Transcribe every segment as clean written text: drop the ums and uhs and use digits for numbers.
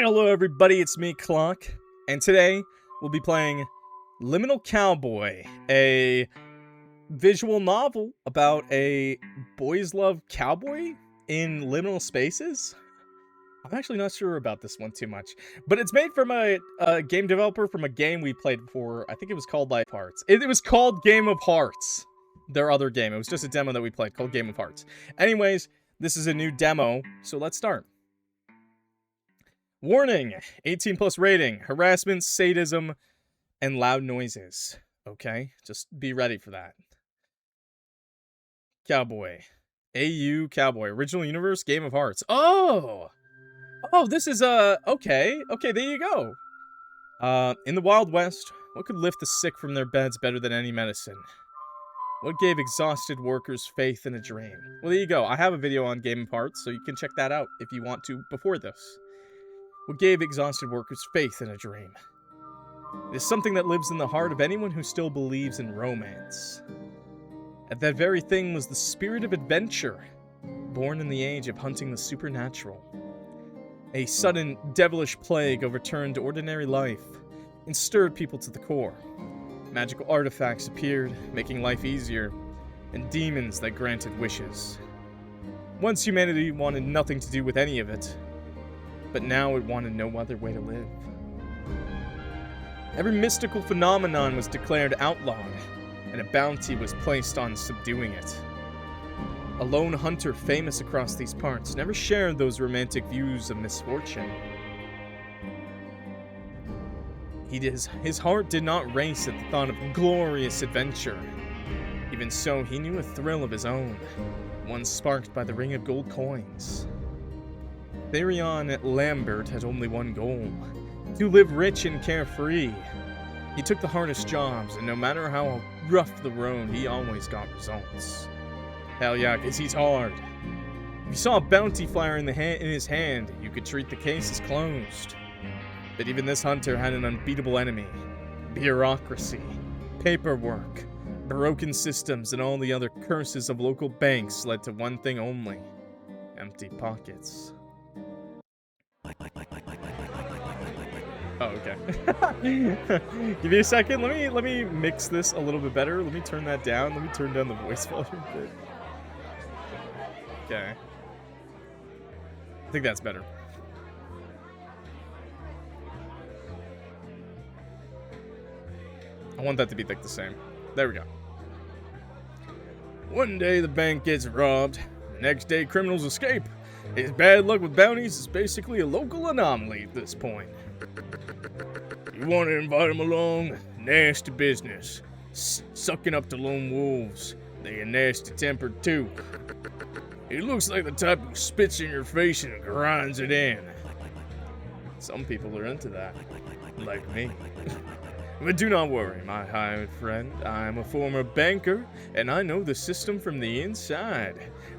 Hello everybody, it's me, Clock, and today we'll be playing Liminal Cowboy, a visual novel about a boys love cowboy in liminal spaces. I'm actually not sure about this one too much, but it's made from a game developer from a game we played before. I think it was called Life Hearts. It was called Game of Hearts. Their other game. It was just a demo that we played called Game of Hearts. Anyways, this is a new demo, so let's start. Warning, 18 plus rating, harassment, sadism, and loud noises. Okay, just be ready for that. Cowboy. AU Cowboy. Original universe, Game of Hearts. Oh, this is, okay, there you go. In the Wild West, what could lift the sick from their beds better than any medicine? What gave exhausted workers faith in a dream? Well, there you go. I have a video on Game of Hearts, so you can check that out if you want to before this. What gave exhausted workers faith in a dream? It is something that lives in the heart of anyone who still believes in romance. And that very thing was the spirit of adventure, born in the age of hunting the supernatural. A sudden, devilish plague overturned ordinary life and stirred people to the core. Magical artifacts appeared, making life easier, and demons that granted wishes. Once humanity wanted nothing to do with any of it, but now it wanted no other way to live. Every mystical phenomenon was declared outlawed, and a bounty was placed on subduing it. A lone hunter famous across these parts never shared those romantic views of misfortune. His heart did not race at the thought of glorious adventure. Even so, he knew a thrill of his own, one sparked by the ring of gold coins. Therion Lambert had only one goal: to live rich and carefree. He took the hardest jobs, and no matter how rough the road, he always got results. Hell yeah, 'cause he's hard. If you saw a bounty flyer in his hand, you could treat the case as closed. But even this hunter had an unbeatable enemy: bureaucracy, paperwork, broken systems, and all the other curses of local banks led to one thing only: empty pockets. Oh, okay. Give me a second. Let me mix this a little bit better. Let me turn that down. Let me turn down the voice volume a bit. Okay. I think that's better. I want that to be like the same. There we go. One day the bank gets robbed. The next day criminals escape. His bad luck with bounties is basically a local anomaly at this point. You want to invite him along? Nasty business. Sucking up to lone wolves. They are nasty-tempered too. He looks like the type who spits in your face and grinds it in. Some people are into that. Like me. But do not worry, my hired friend. I am a former banker, and I know the system from the inside.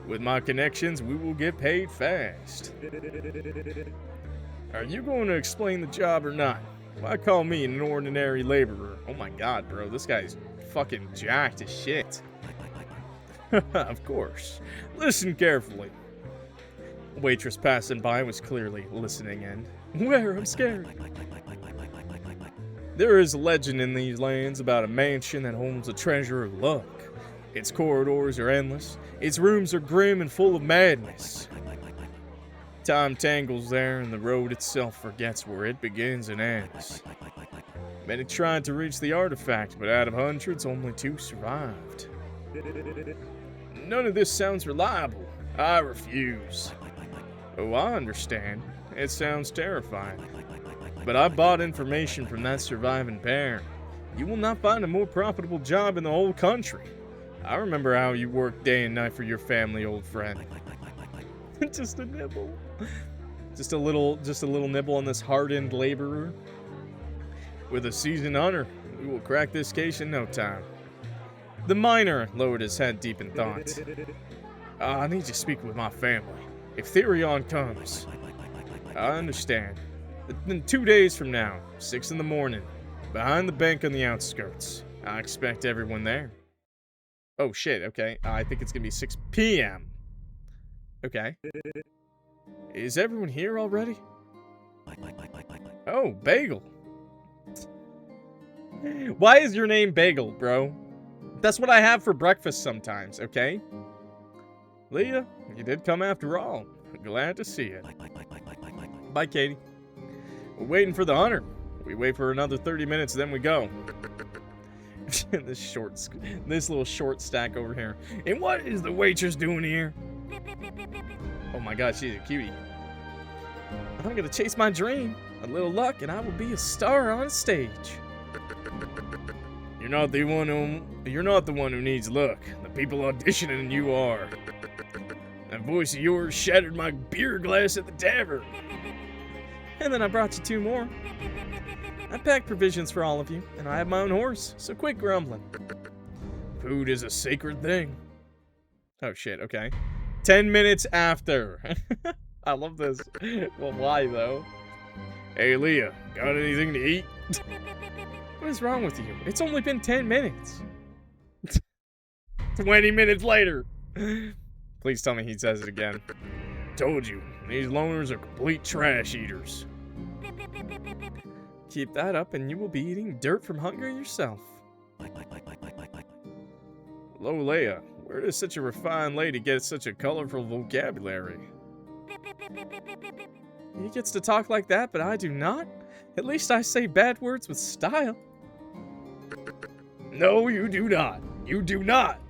With my connections, we will get paid fast. Are you going to explain the job or not? Why call me an ordinary laborer? Oh my god, bro, this guy's fucking jacked as shit. Of course. Listen carefully. A waitress passing by was clearly listening in. Where? I'm scared. There is a legend in these lands about a mansion that holds a treasure of luck. Its corridors are endless. Its rooms are grim and full of madness. Time tangles there, and the road itself forgets where it begins and ends. Many tried to reach the artifact, but out of hundreds, only 2 survived. None of this sounds reliable. I refuse. Oh, I understand. It sounds terrifying. But I bought information from that surviving pair. You will not find a more profitable job in the whole country. I remember how you worked day and night for your family, old friend. Just a nibble. Just a little nibble on this hardened laborer. With a seasoned hunter, we will crack this case in no time. The miner lowered his head deep in thought. I need to speak with my family. If Therion comes, I understand. Then 2 days from now, 6 in the morning, behind the bank on the outskirts. I expect everyone there. Oh shit, okay. I think it's gonna be 6 p.m. Okay. Is everyone here already? Oh, Bagel. Why is your name Bagel, bro? That's what I have for breakfast sometimes, okay? Leah, you did come after all. Glad to see it. Bye, Katie. We're waiting for the hunter. We wait for another 30 minutes, then we go. this little short stack over here. And what is the waitress doing here? Oh my god, she's a cutie. I'm gonna chase my dream. A little luck, and I will be a star on stage. You're not the one who needs luck. The people auditioning you are. That voice of yours shattered my beer glass at the tavern. And then I brought you 2 more. I packed provisions for all of you, and I have my own horse, so quit grumbling. Food is a sacred thing. Oh shit, okay. 10 minutes after. I love this. Well, why though? Hey Leah, got anything to eat? What is wrong with you? It's only been 10 minutes. 20 minutes later. Please tell me he says it again. Told you, these loners are complete trash eaters. Keep that up and you will be eating dirt from hunger yourself. Hello, Leia. Where does such a refined lady get such a colorful vocabulary? He gets to talk like that, but I do not. At least I say bad words with style. No, you do not. You do not.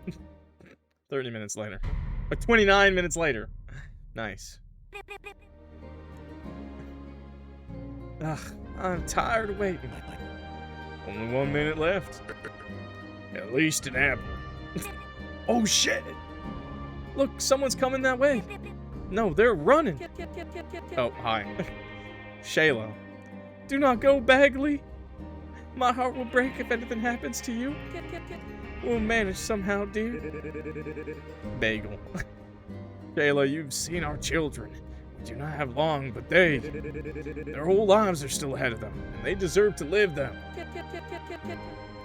30 minutes later. 29 minutes later. Nice. Ugh, I'm tired of waiting. Only 1 minute left. At least an apple. Oh shit! Look, someone's coming that way. No, they're running. Oh, hi. Shayla. Do not go, Bagley. My heart will break if anything happens to you. We'll manage somehow, dear. Bagel. Shayla, you've seen our children. We do not have long, but their whole lives are still ahead of them, and they deserve to live them.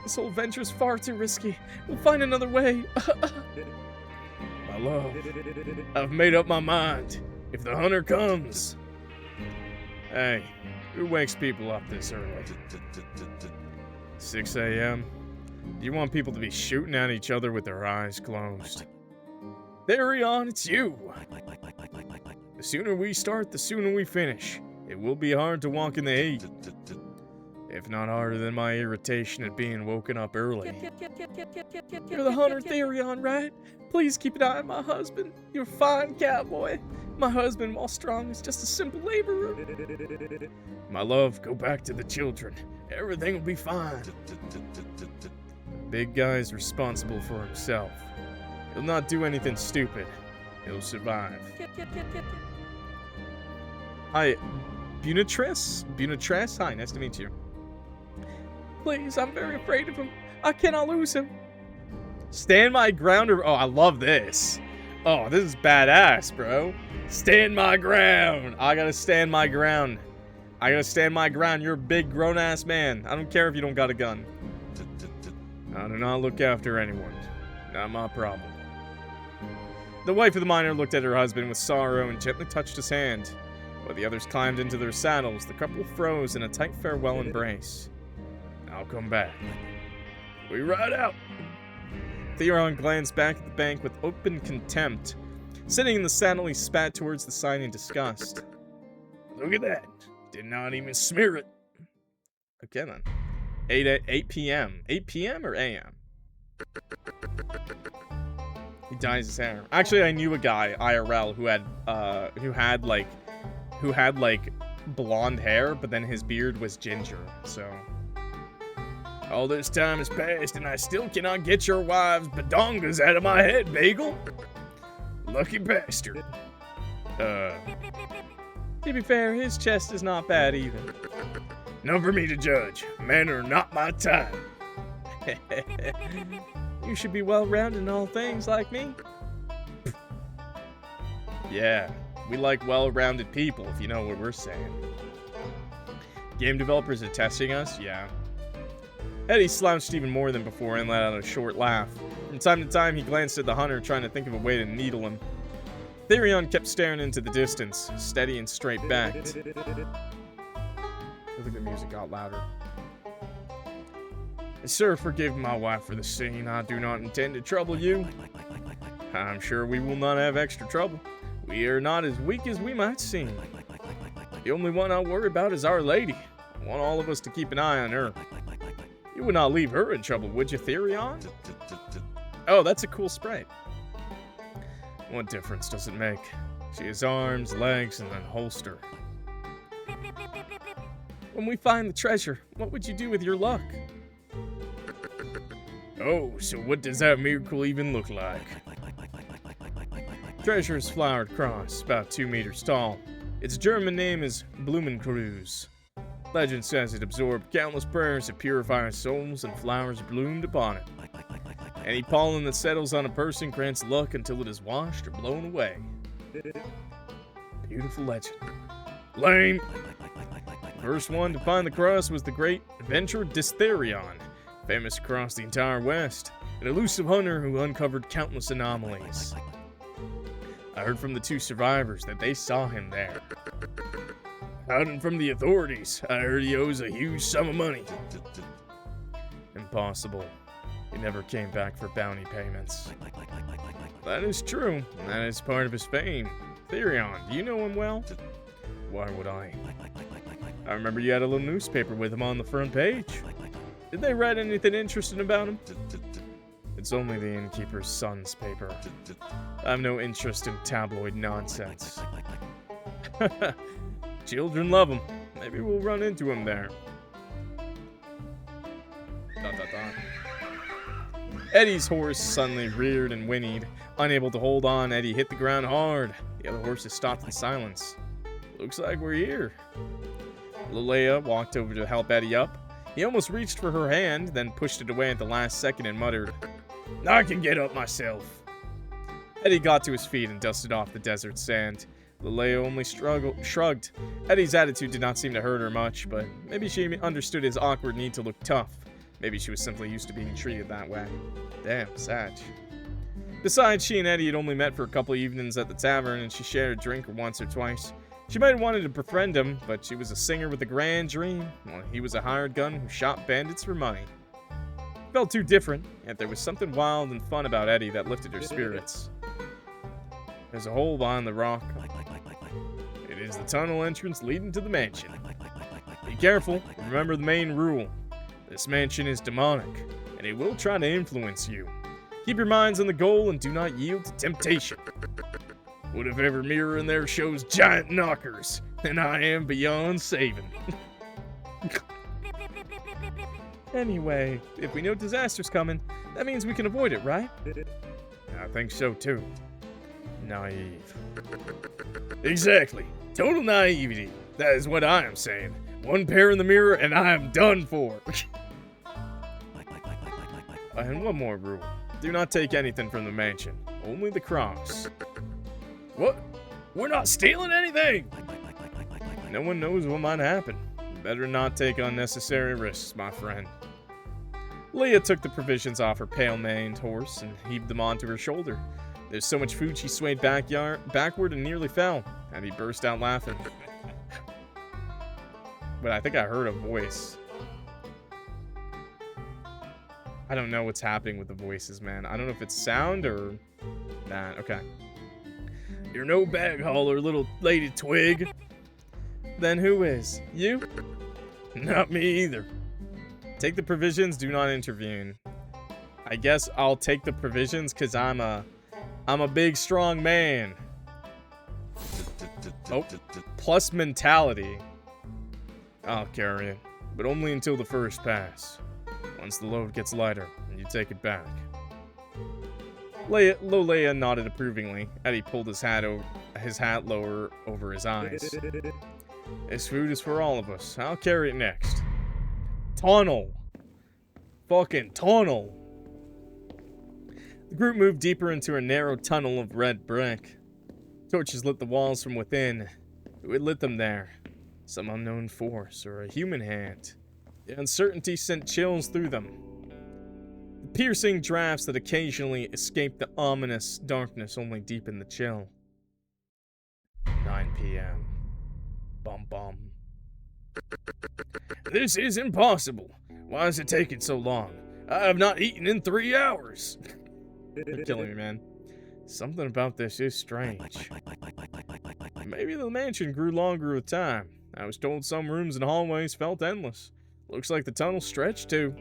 This whole venture's far too risky. We'll find another way. My love, I've made up my mind. If the hunter comes... Hey, who wakes people up this early? 6 a.m.? Do you want people to be shooting at each other with their eyes closed? Therion, it's you! The sooner we start, the sooner we finish. It will be hard to walk in the heat. If not harder than my irritation at being woken up early. You're the hunter, Therion, right? Please keep an eye on my husband. You're a fine cowboy. My husband, while strong, is just a simple laborer. My love, go back to the children. Everything will be fine. Big guy's responsible for himself. He'll not do anything stupid. He'll survive. Hi, Bunatress? Bunatress? Hi, nice to meet you. Please, I'm very afraid of him. I cannot lose him. Stand my ground or... Oh, I love this. Oh, this is badass, bro. Stand my ground. I gotta stand my ground. I gotta stand my ground. You're a big, grown-ass man. I don't care if you don't got a gun. I do not look after anyone. Not my problem. The wife of the miner looked at her husband with sorrow and gently touched his hand. While the others climbed into their saddles, the couple froze in a tight farewell embrace. I'll come back. We ride out. Theron glanced back at the bank with open contempt. Sitting in the saddle, he spat towards the sign in disgust. Look at that. Did not even smear it. Okay then. 8 p.m. 8 p.m. or a.m.? He dyes his hair. Actually, I knew a guy, IRL, who had like blonde hair, but then his beard was ginger, so... All this time has passed, and I still cannot get your wife's badongas out of my head, Bagel. Lucky bastard. To be fair, his chest is not bad either. None for me to judge. Men are not my type. You should be well-rounded in all things like me. Yeah, we like well-rounded people, if you know what we're saying. Game developers are testing us? Yeah. Eddie slouched even more than before and let out a short laugh. From time to time, he glanced at the hunter, trying to think of a way to needle him. Therion kept staring into the distance, steady and straight-backed. I think the music got louder. Sir, forgive my wife for the scene. I do not intend to trouble you. I'm sure we will not have extra trouble. We are not as weak as we might seem. The only one I worry about is Our Lady. I want all of us to keep an eye on her. You would not leave her in trouble, would you, Therion? Oh, that's a cool sprite. What difference does it make? She has arms, legs, and a holster. When we find the treasure, what would you do with your luck? Oh, so what does that miracle even look like? Treasure's flowered cross, about 2 meters tall. Its German name is Blumenkreuz. Legend says it absorbed countless prayers of purified souls, and flowers bloomed upon it. Any pollen that settles on a person grants luck until it is washed or blown away. Beautiful legend. Lame! The first one to find the cross was the great adventurer Therion, famous across the entire West, an elusive hunter who uncovered countless anomalies. I heard from the 2 survivors that they saw him there. Hiding from the authorities, I heard he owes a huge sum of money. Impossible. He never came back for bounty payments. That is true. That is part of his fame. Therion, do you know him well? Why would I? I remember you had a little newspaper with him on the front page. Did they write anything interesting about him? It's only the innkeeper's son's paper. I have no interest in tabloid nonsense. Children love him. Maybe we'll run into him there. Eddie's horse suddenly reared and whinnied. Unable to hold on, Eddie hit the ground hard. The other horses stopped in silence. Looks like we're here. Leia walked over to help Eddie up. He almost reached for her hand, then pushed it away at the last second and muttered, I can get up myself. Eddie got to his feet and dusted off the desert sand. Leia only shrugged. Eddie's attitude did not seem to hurt her much, but maybe she understood his awkward need to look tough. Maybe she was simply used to being treated that way. Damn, Sag. Besides, she and Eddie had only met for a couple of evenings at the tavern, and she shared a drink once or twice. She might have wanted to befriend him, but she was a singer with a grand dream, while he was a hired gun who shot bandits for money. It felt too different, yet there was something wild and fun about Eddie that lifted her spirits. There's a hole behind the rock. It is the tunnel entrance leading to the mansion. Be careful, remember the main rule. This mansion is demonic, and it will try to influence you. Keep your minds on the goal and do not yield to temptation. What if every mirror in there shows giant knockers? Then I am beyond saving. Anyway, if we know disaster's coming, that means we can avoid it, right? I think so too. Naive. Exactly. Total naivety. That is what I am saying. One pair in the mirror and I am done for. And one more rule. Do not take anything from the mansion. Only the cross. What? We're not stealing anything! No one knows what might happen. Better not take unnecessary risks, my friend. Leia took the provisions off her pale-maned horse and heaved them onto her shoulder. There's so much food she swayed backward and nearly fell, and he burst out laughing. But I think I heard a voice. I don't know what's happening with the voices, man. I don't know if it's sound or that. Okay. You're no bag hauler, little lady twig. Then who is? You? Not me either. Take the provisions, do not intervene. I guess I'll take the provisions because I'm a big, strong man. Oh, plus mentality. I'll carry it, but only until the first pass. Once the load gets lighter, you take it back. Leia nodded approvingly. Eddie pulled his hat lower over his eyes. This food is for all of us. I'll carry it next. Tunnel. Fucking tunnel. The group moved deeper into a narrow tunnel of red brick. Torches lit the walls from within. Who had lit them there? Some unknown force or a human hand. The uncertainty sent chills through them. The piercing drafts that occasionally escaped the ominous darkness only deepened the chill. 9 p.m. Bum bum. This is impossible. Why is it taking so long? I have not eaten in 3 hours. You're killing me, man. Something about this is strange. Maybe the mansion grew longer with time. I was told some rooms and hallways felt endless. Looks like the tunnel stretched too.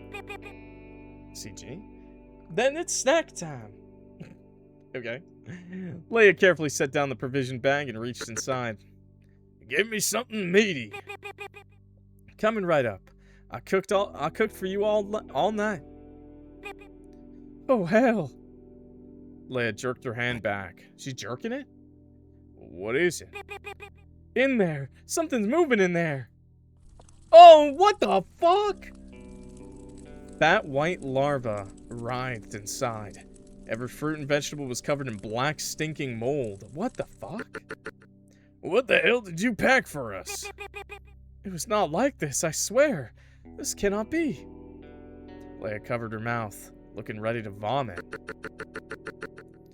CG? Then it's snack time. Okay. Leia carefully set down the provision bag and reached inside. Give me something meaty. Coming right up. I cooked for you all night. Oh hell. Leia jerked her hand back. She's jerking it? What is it? In there. Something's moving in there. Oh, what the fuck? Fat white larva writhed inside. Every fruit and vegetable was covered in black, stinking mold. What the fuck? What the hell did you pack for us? It was not like this, I swear. This cannot be. Leia covered her mouth, looking ready to vomit.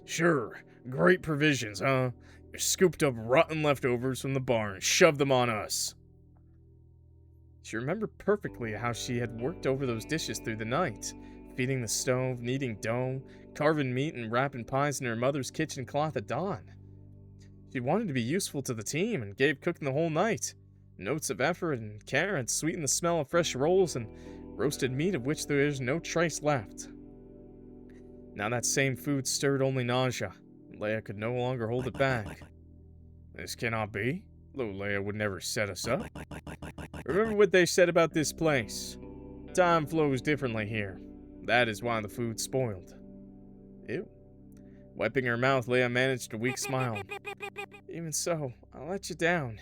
Sure, great provisions, huh? You scooped up rotten leftovers from the barn and shoved them on us. She remembered perfectly how she had worked over those dishes through the night, feeding the stove, kneading dough, carving meat, and wrapping pies in her mother's kitchen cloth at dawn. She wanted to be useful to the team and gave cooking the whole night. Notes of effort and care had sweetened the smell of fresh rolls and roasted meat of which there is no trace left. Now that same food stirred only nausea. Leia could no longer hold it back. This cannot be. Little Leia would never set us up. Remember what they said about this place. Time flows differently here. That is why the food's spoiled. Ew. Wiping her mouth, Leia managed a weak smile. Even so, I'll let you down.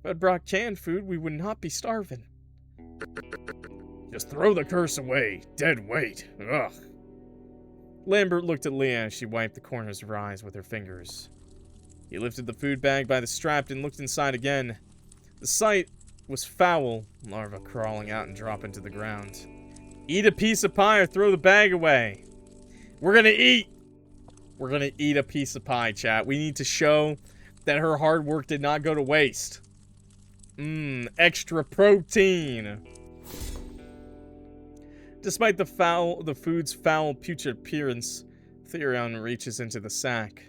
If I'd brought canned food, we would not be starving. Just throw the curse away. Dead weight. Ugh. Lambert looked at Leia as she wiped the corners of her eyes with her fingers. He lifted the food bag by the strap and looked inside again. The sight was foul, larva crawling out and dropping to the ground. Eat a piece of pie or throw the bag away. We're gonna eat. We're gonna eat a piece of pie, chat. We need to show that her hard work did not go to waste. Extra protein. Despite the food's foul, putrid appearance, Therion reaches into the sack.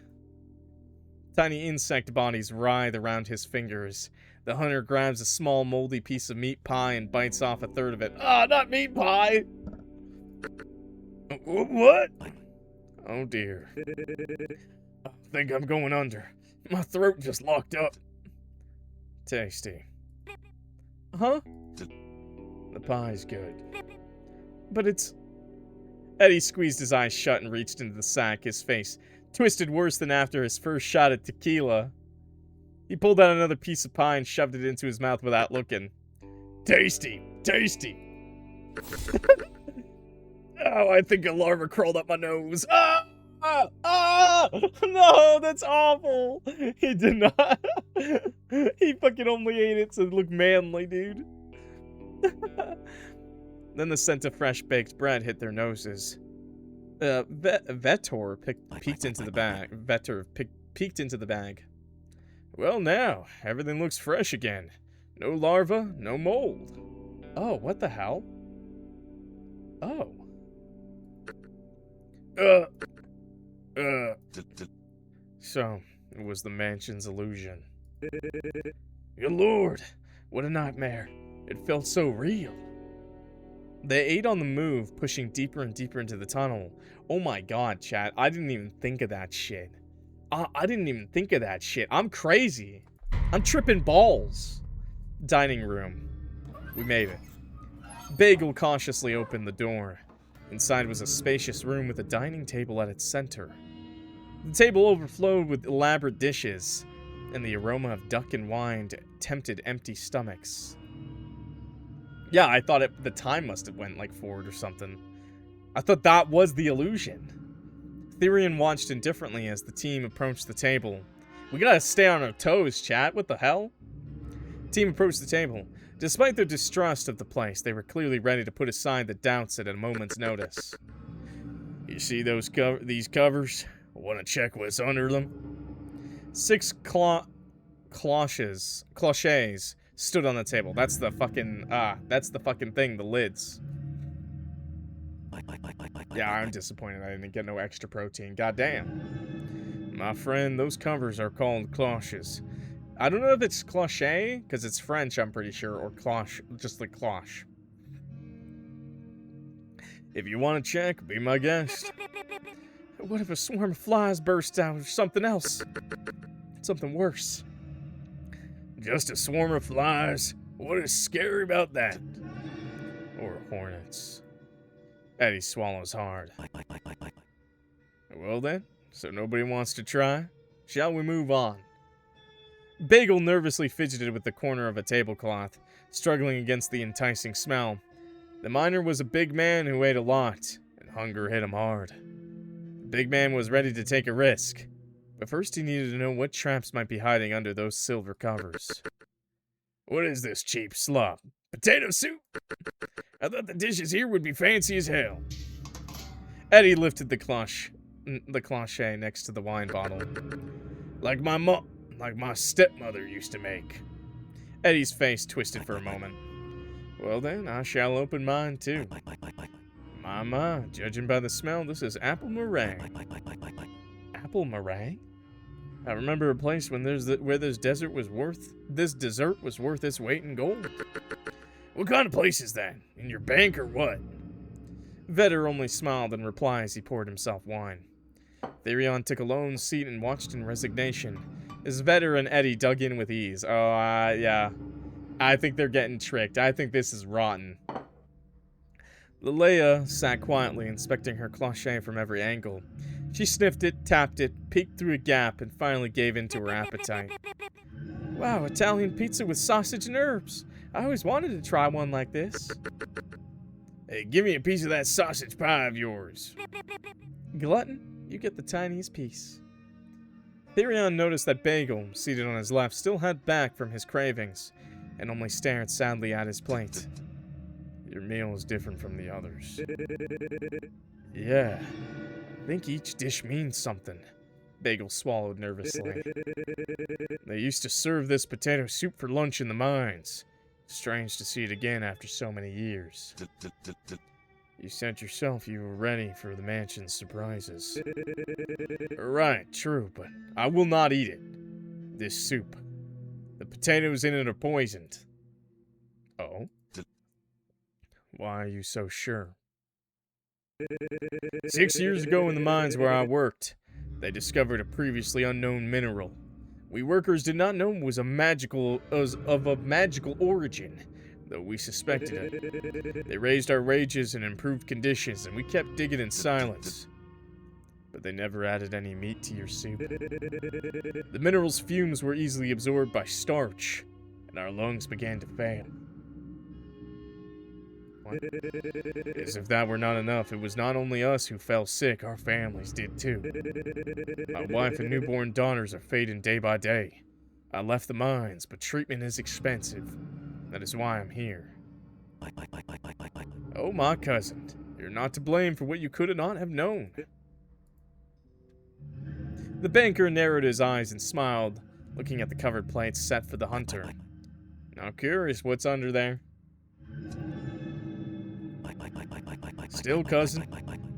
Tiny insect bodies writhe around his fingers. The hunter grabs a small, moldy piece of meat pie and bites off a third of it. Ah, not meat pie! What? Oh dear. I think I'm going under. My throat just locked up. Tasty. Huh? The pie's good. But it's... Eddie squeezed his eyes shut and reached into the sack, his face twisted worse than after his first shot at tequila. He pulled out another piece of pie and shoved it into his mouth without looking. Tasty! Tasty! Oh, I think a larva crawled up my nose. No, that's awful! He did not. He fucking only ate it to look manly, dude. Then the scent of fresh baked bread hit their noses. Vetor peeked into the bag. Vetor peeked into the bag. Well now, everything looks fresh again. No larva, no mold. Oh, what the hell? Oh. So, it was the mansion's illusion. Good lord, what a nightmare. It felt so real. They ate on the move, pushing deeper and deeper into the tunnel. Oh my god, chat, I didn't even think of that shit. I didn't even think of that shit. I'm crazy. I'm tripping balls. Dining room. We made it. Bagel cautiously opened the door. Inside was a spacious room with a dining table at its center. The table overflowed with elaborate dishes, and the aroma of duck and wine tempted empty stomachs. Yeah, I thought the time must have went, like, forward or something. I thought that was the illusion. Therion watched indifferently as the team approached the table. We gotta stay on our toes, chat. What the hell? The team approached the table. Despite their distrust of the place, they were clearly ready to put aside the doubts at a moment's notice. You see these covers? Want to check what's under them? 6 cloches stood on the table. That's the fucking thing, the lids. Yeah, I'm disappointed I didn't get no extra protein. Goddamn. My friend, those covers are called cloches. I don't know if it's cloche, because it's French, I'm pretty sure, or cloche, just like cloche. If you want to check, be my guest. What if a swarm of flies bursts out or something else? Something worse. Just a swarm of flies? What is scary about that? Or hornets. Eddie swallows hard. Well then, so nobody wants to try? Shall we move on? Bagel nervously fidgeted with the corner of a tablecloth, struggling against the enticing smell. The miner was a big man who ate a lot, and hunger hit him hard. The big man was ready to take a risk, but first he needed to know what traps might be hiding under those silver covers. What is this cheap slop? Potato soup? I thought the dishes here would be fancy as hell. Eddie lifted the cloche next to the wine bottle. Like my stepmother used to make. Eddie's face twisted for a moment. Well then, I shall open mine too. My, judging by the smell, this is apple meringue. Apple meringue? I remember a place where this dessert was worth its weight in gold. What kind of place is that? In your bank or what? Vetter only smiled in reply as he poured himself wine. Therion took a lone seat and watched in resignation, as Vetter and Eddie dug in with ease. Oh, yeah. I think they're getting tricked. I think this is rotten. Leia sat quietly, inspecting her cloche from every angle. She sniffed it, tapped it, peeked through a gap, and finally gave in to her appetite. Wow, Italian pizza with sausage and herbs. I always wanted to try one like this. Hey, give me a piece of that sausage pie of yours. Glutton, you get the tiniest piece. Therion noticed that Bagel, seated on his left, still held back from his cravings, and only stared sadly at his plate. Your meal is different from the others. Yeah, I think each dish means something. Bagel swallowed nervously. They used to serve this potato soup for lunch in the mines. Strange to see it again after so many years. You said yourself you were ready for the mansion's surprises. Right, true, but I will not eat it. This soup. The potatoes in it are poisoned. Oh? Why are you so sure? 6 years ago in the mines where I worked, they discovered a previously unknown mineral. We workers did not know it was of a magical origin, though we suspected it. They raised our wages and improved conditions, and we kept digging in silence. But they never added any meat to your soup. The mineral's fumes were easily absorbed by starch, and our lungs began to fail. What? As if that were not enough, it was not only us who fell sick, our families did too. My wife and newborn daughters are fading day by day. I left the mines, but treatment is expensive. That is why I'm here. Oh, my cousin, you're not to blame for what you could not have known. The banker narrowed his eyes and smiled, looking at the covered plates set for the hunter. Now curious what's under there. Still, cousin,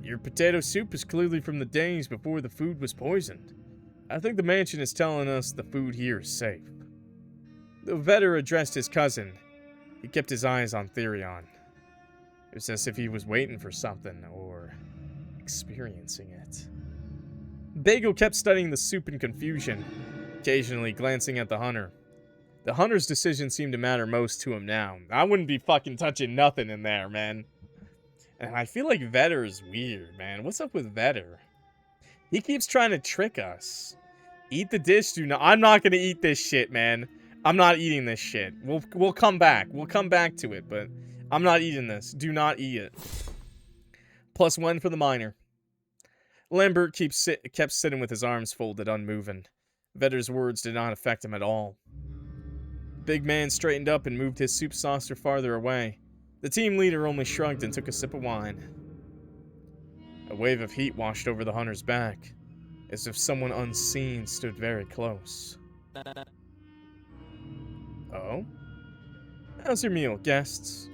your potato soup is clearly from the days before the food was poisoned. I think the mansion is telling us the food here is safe. Though Vetter addressed his cousin, he kept his eyes on Therion. It was as if he was waiting for something, or experiencing it. Bagel kept studying the soup in confusion, occasionally glancing at the hunter. The hunter's decision seemed to matter most to him now. I wouldn't be fucking touching nothing in there, man. And I feel like Vetter is weird, man. What's up with Vetter? He keeps trying to trick us. Eat the dish, do not. I'm not gonna eat this shit, man. I'm not eating this shit. We'll come back. We'll come back to it, but I'm not eating this. Do not eat it. +1 for the miner. Lambert kept sitting with his arms folded, unmoving. Vetter's words did not affect him at all. The big man straightened up and moved his soup saucer farther away. The team leader only shrugged and took a sip of wine. A wave of heat washed over the hunter's back, as if someone unseen stood very close. Oh? How's your meal, guests?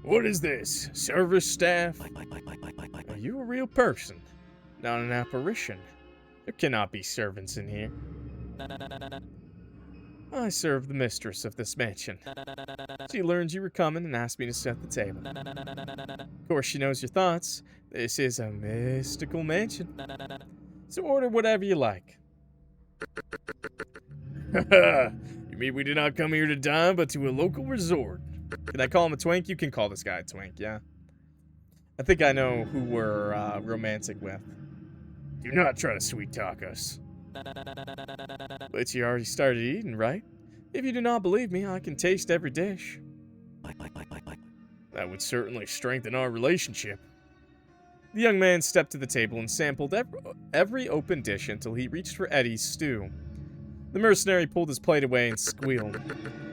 What is this? Service staff? Are you a real person? Not an apparition. There cannot be servants in here. I serve the mistress of this mansion. She learned you were coming and asked me to set the table. Of course, she knows your thoughts. This is a mystical mansion. So order whatever you like. You mean we did not come here to dine, but to a local resort? Can I call him a twink? You can call this guy a twink, yeah? I think I know who we're romantic with. Do not try to sweet-talk us. But you already started eating, right? If you do not believe me, I can taste every dish. That would certainly strengthen our relationship. The young man stepped to the table and sampled every open dish until he reached for Eddie's stew. The mercenary pulled his plate away and squealed.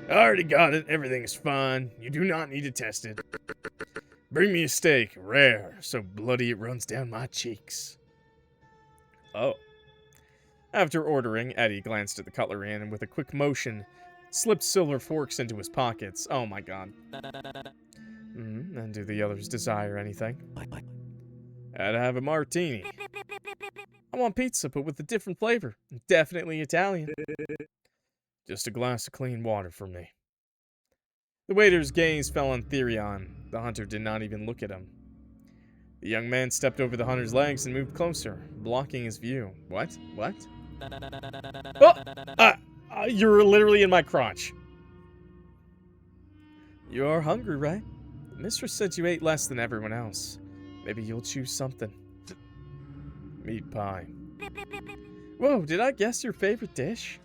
I already got it. Everything's fine. You do not need to test it. Bring me a steak, rare, so bloody it runs down my cheeks. Oh. After ordering, Eddie glanced at the cutlery and with a quick motion, slipped silver forks into his pockets. Oh my god. And do the others desire anything? I'd have a martini. I want pizza, but with a different flavor. Definitely Italian. Just a glass of clean water for me. The waiter's gaze fell on Therion. The hunter did not even look at him. The young man stepped over the hunter's legs and moved closer, blocking his view. What? What? Oh! You're literally in my crotch. You're hungry, right? The mistress said you ate less than everyone else. Maybe you'll choose something. Meat pie. Whoa, did I guess your favorite dish?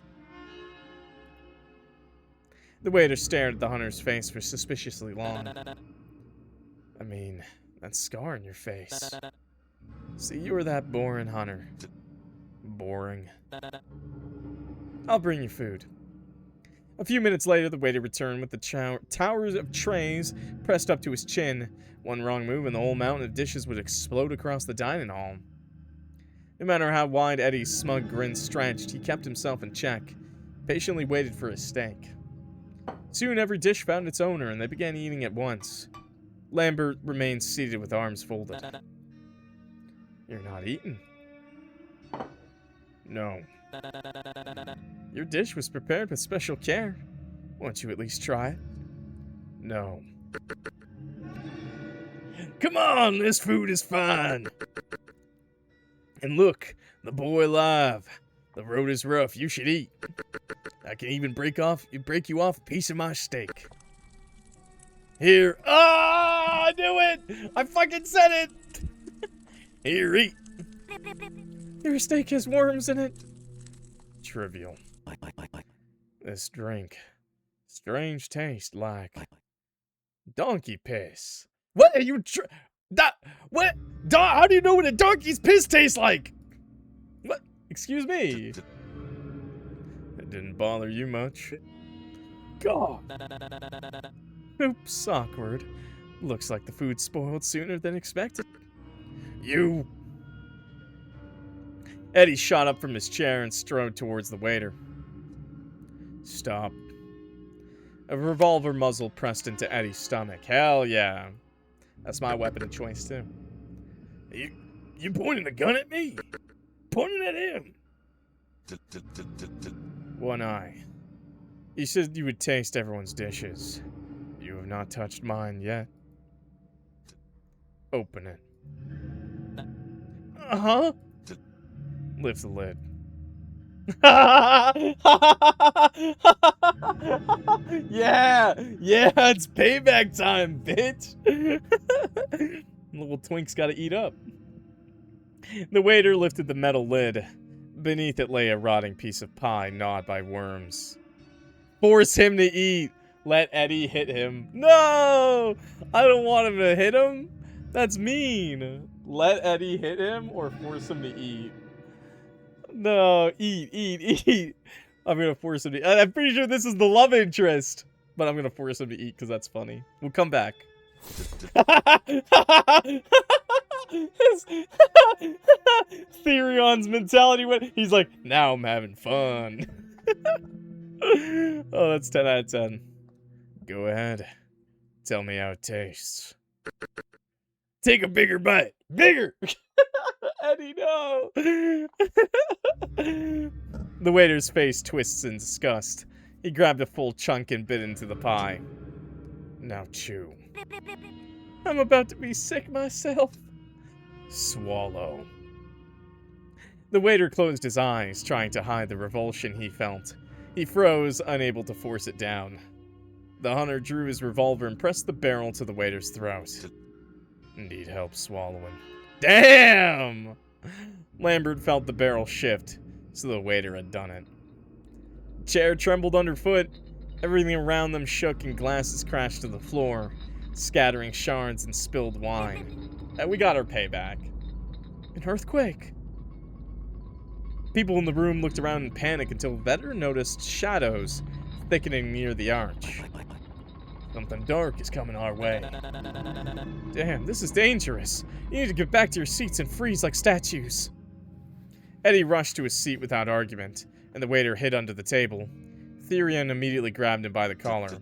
The waiter stared at the hunter's face for suspiciously long. I mean, that scar on your face. See, you were that boring hunter. Boring. I'll bring you food. A few minutes later, the waiter returned with the towers of trays pressed up to his chin. One wrong move and the whole mountain of dishes would explode across the dining hall. No matter how wide Eddie's smug grin stretched, he kept himself in check, patiently waited for his steak. Soon every dish found its owner, and they began eating at once. Lambert remained seated with arms folded. You're not eating. No. Your dish was prepared with special care. Won't you at least try it? No. Come on, this food is fine. And look, the boy alive. The road is rough. You should eat. I can even break you off a piece of my steak. Here. Ah, I knew it. I fucking said it. Here, eat. Your steak has worms in it. Trivial. This drink. Strange taste like donkey piss. What are you what? How do you know what a donkey's piss tastes like? What? Excuse me. It didn't bother you much. God. Oops, awkward. Looks like the food spoiled sooner than expected. You. Eddie shot up from his chair and strode towards the waiter. Stop. A revolver muzzle pressed into Eddie's stomach. Hell yeah. That's my weapon of choice, too. You pointing a gun at me? Pointing at him. One eye. You said you would taste everyone's dishes. You have not touched mine yet. Open it. Uh-huh. Lift the lid. Yeah, it's payback time, bitch. Little twink's gotta eat up. The waiter lifted the metal lid. Beneath it lay a rotting piece of pie gnawed by worms. Force him to eat. Let Eddie hit him. No! I don't want him to hit him. That's mean. Let Eddie hit him or force him to eat. No, eat. I'm gonna force him to eat. I'm pretty sure this is the love interest. But I'm gonna force him to eat because that's funny. We'll come back. Therion's mentality went, he's like, now I'm having fun. Oh, that's 10 out of 10. Go ahead. Tell me how it tastes. Take a bigger bite. Bigger! Eddie, no! The waiter's face twists in disgust. He grabbed a full chunk and bit into the pie. Now chew. I'm about to be sick myself. Swallow. The waiter closed his eyes, trying to hide the revulsion he felt. He froze, unable to force it down. The hunter drew his revolver and pressed the barrel to the waiter's throat. Need help swallowing. Damn! Lambert felt the barrel shift, so the waiter had done it. The chair trembled underfoot. Everything around them shook and glasses crashed to the floor, scattering shards and spilled wine. And we got our payback. An earthquake. People in the room looked around in panic until Vetter noticed shadows thickening near the arch. Something dark is coming our way. Damn, this is dangerous. You need to get back to your seats and freeze like statues. Eddie rushed to his seat without argument, and the waiter hid under the table. Therion immediately grabbed him by the collar.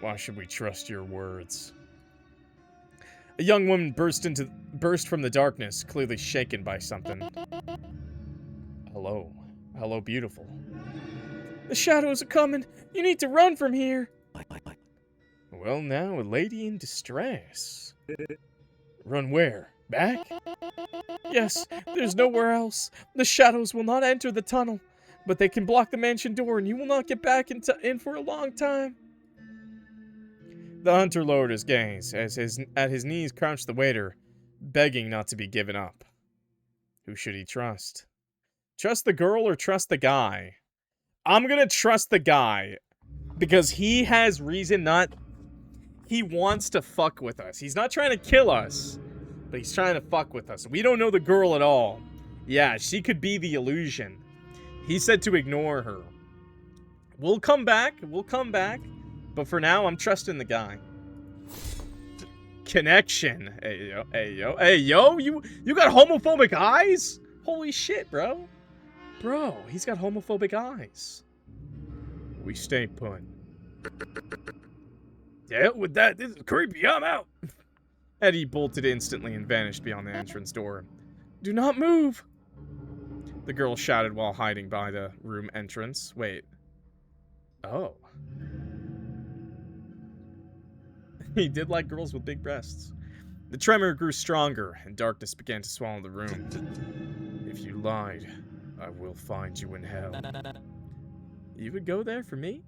Why should we trust your words? A young woman burst from the darkness, clearly shaken by something. Hello. Hello, beautiful. The shadows are coming. You need to run from here. Well, now, a lady in distress. Run where? Back? Yes, there's nowhere else. The shadows will not enter the tunnel, but they can block the mansion door and you will not get back in for a long time. The hunter lowered his gaze as at his knees crouched the waiter, begging not to be given up. Who should he trust? Trust the girl or trust the guy? I'm gonna trust the guy, because he has reason not... He wants to fuck with us. He's not trying to kill us, but he's trying to fuck with us. We don't know the girl at all. Yeah, she could be the illusion. He said to ignore her. We'll come back. We'll come back. But for now, I'm trusting the guy. Connection. Hey, yo. Hey, yo. Hey, yo. You got homophobic eyes? Holy shit, bro. Bro, he's got homophobic eyes. We stay put. Yeah, with that, this is creepy. I'm out. Eddie bolted instantly and vanished beyond the entrance door. Do not move. The girl shouted while hiding by the room entrance. Wait. Oh. He did like girls with big breasts. The tremor grew stronger, and darkness began to swallow the room. If you lied, I will find you in hell. You would go there for me?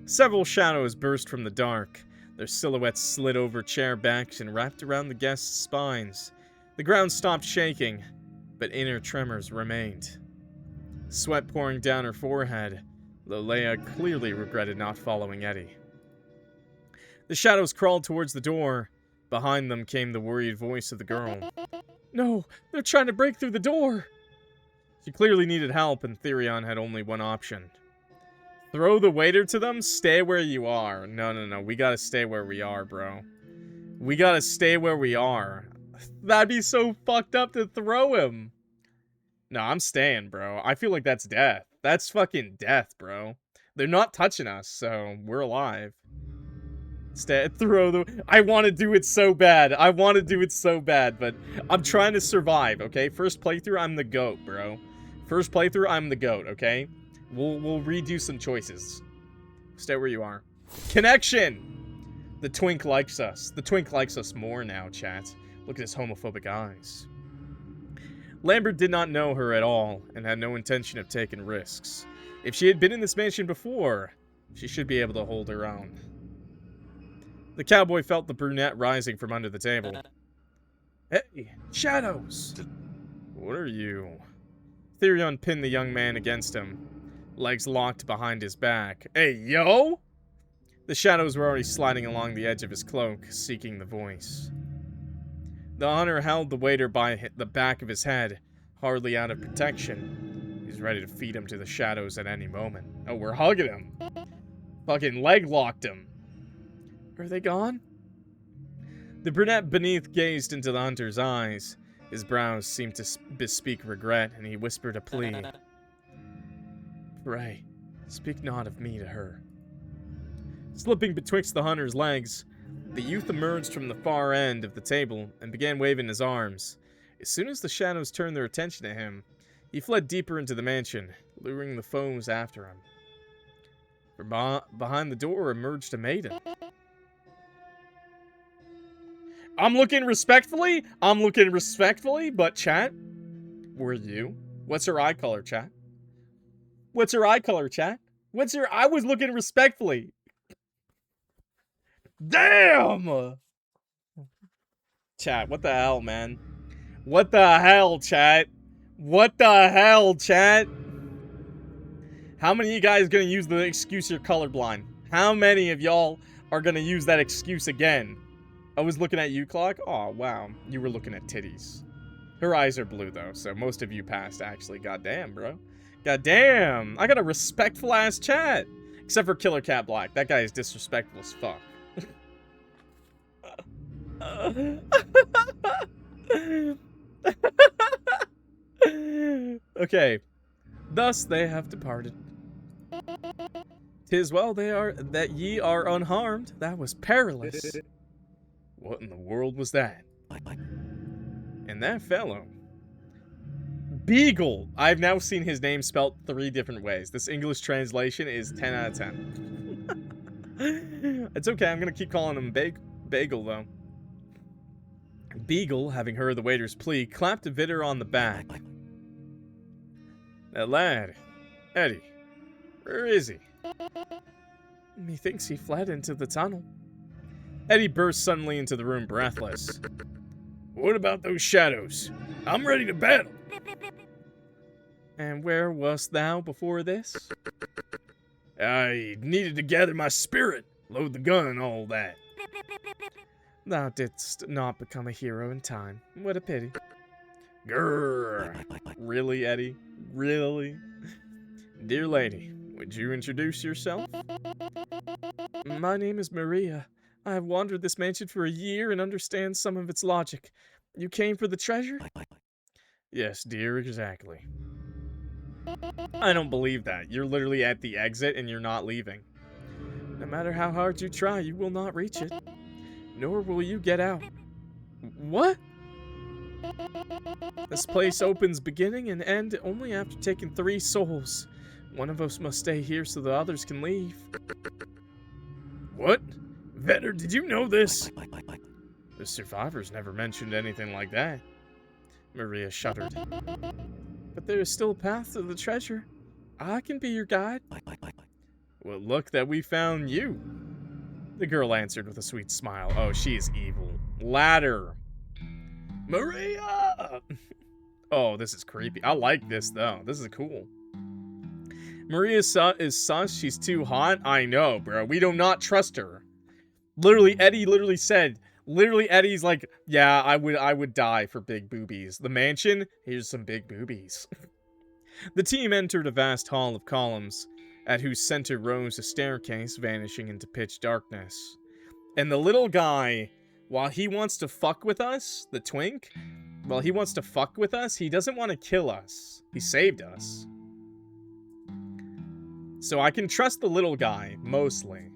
Several shadows burst from the dark. Their silhouettes slid over chair backs and wrapped around the guests' spines. The ground stopped shaking, but inner tremors remained. Sweat pouring down her forehead, Leia clearly regretted not following Eddie. The shadows crawled towards the door. Behind them came the worried voice of the girl. No, they're trying to break through the door! She clearly needed help, and Therion had only one option. Throw the waiter to them? Stay where you are. No. We gotta stay where we are, bro. We gotta stay where we are. That'd be so fucked up to throw him. No, I'm staying, bro. I feel like that's death. That's fucking death, bro. They're not touching us, so we're alive. Throw the... I want to do it so bad. I want to do it so bad, but I'm trying to survive, okay? First playthrough, I'm the GOAT, bro. First playthrough, I'm the GOAT, okay? We'll redo some choices. Stay where you are. Connection! The twink likes us. The twink likes us more now, chat. Look at his homophobic eyes. Lambert did not know her at all, and had no intention of taking risks. If she had been in this mansion before, she should be able to hold her own. The cowboy felt the brunette rising from under the table. Hey, shadows! What are you? Therion pinned the young man against him, legs locked behind his back. Hey, yo! The shadows were already sliding along the edge of his cloak, seeking the voice. The hunter held the waiter by the back of his head, hardly out of protection. He's ready to feed him to the shadows at any moment. Oh, we're hugging him. Fucking leg locked him. Are they gone? The brunette beneath gazed into the hunter's eyes. His brows seemed to bespeak regret, and he whispered a plea. pray, speak not of me to her. Slipping betwixt the hunter's legs, the youth emerged from the far end of the table and began waving his arms. As soon as the shadows turned their attention to him, he fled deeper into the mansion, luring the foes after him. From behind the door emerged a maiden. I'm looking respectfully, but chat, were you? What's her eye color, chat? What's her eye color, chat? I was looking respectfully. Damn! Chat, what the hell, man? What the hell, chat? What the hell, chat? How many of you guys gonna use the excuse you're colorblind? How many of y'all are gonna use that excuse again? I was looking at you, Clock. Oh, wow. You were looking at titties. Her eyes are blue, though, so most of you passed, actually. Goddamn, bro. Goddamn. I got a respectful-ass chat. Except for Killer Cat Black. That guy is disrespectful as fuck. Okay. Thus they have departed. 'Tis well that ye are unharmed. That was perilous. What in the world was that? And that fellow. Beagle. I've now seen his name spelt 3 different ways. This English translation is 10 out of 10. It's okay, I'm gonna keep calling him Bagel, though. Beagle, having heard the waiter's plea, clapped a Vitter on the back. That lad, Eddie, where is he? Methinks he fled into the tunnel. Eddie burst suddenly into the room, breathless. What about those shadows? I'm ready to battle. And where wast thou before this? I needed to gather my spirit, load the gun and all that. Thou didst not become a hero in time. What a pity. Grrr. Really, Eddie? Really? Dear lady, would you introduce yourself? My name is Maria. I have wandered this mansion for a year and understand some of its logic. You came for the treasure? Yes, dear, exactly. I don't believe that. You're literally at the exit and you're not leaving. No matter how hard you try, you will not reach it. Nor will you get out. What? This place opens beginning and end only after taking 3 souls. One of us must stay here so the others can leave. What? Vetter, did you know this? The survivors never mentioned anything like that. Maria shuddered. But there is still a path to the treasure. I can be your guide. Well, look that we found you. The girl answered with a sweet smile. Oh, she is evil. Ladder. Maria! Oh, this is creepy. I like this, though. This is cool. Maria is sus. She's too hot. I know, bro. We do not trust her. Literally, Eddie said... Literally, Eddie's like, yeah, I would die for big boobies. The mansion, here's some big boobies. The team entered a vast hall of columns, at whose center rose a staircase vanishing into pitch darkness. And the little guy, while he wants to fuck with us, the twink, while he wants to fuck with us, he doesn't want to kill us. He saved us. So I can trust the little guy, mostly.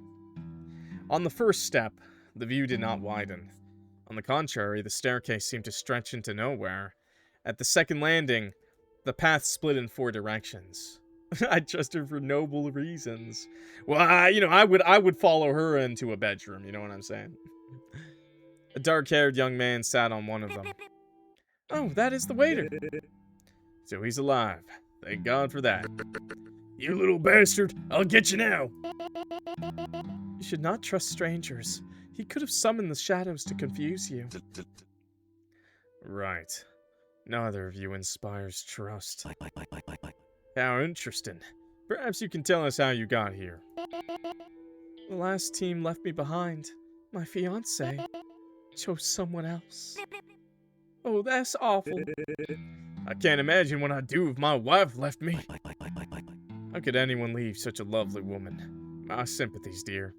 On the first step, the view did not widen. On the contrary, the staircase seemed to stretch into nowhere. At the second landing, the path split in 4 directions. I trust her for noble reasons. Well, I would follow her into a bedroom, you know what I'm saying? A dark-haired young man sat on one of them. Oh, that is the waiter. So he's alive. Thank God for that. You little bastard, I'll get you now. You should not trust strangers. He could have summoned the shadows to confuse you. Right. Neither of you inspires trust. How interesting. Perhaps you can tell us how you got here. The last team left me behind. My fiancé chose someone else. Oh, that's awful. I can't imagine what I'd do if my wife left me. How could anyone leave such a lovely woman? My sympathies, dear.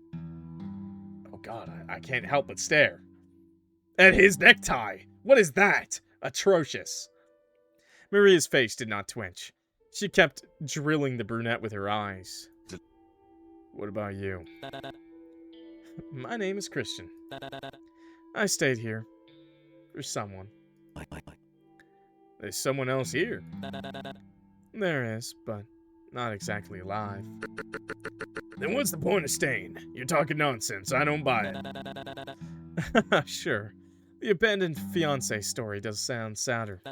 God, I can't help but stare. At his necktie! What is that? Atrocious. Maria's face did not twitch. She kept drilling the brunette with her eyes. What about you? My name is Christian. I stayed here. For someone. There's someone else here. There is, but not exactly alive. Then what's the point of staying? You're talking nonsense. I don't buy it. Sure. The abandoned fiancé story does sound sadder.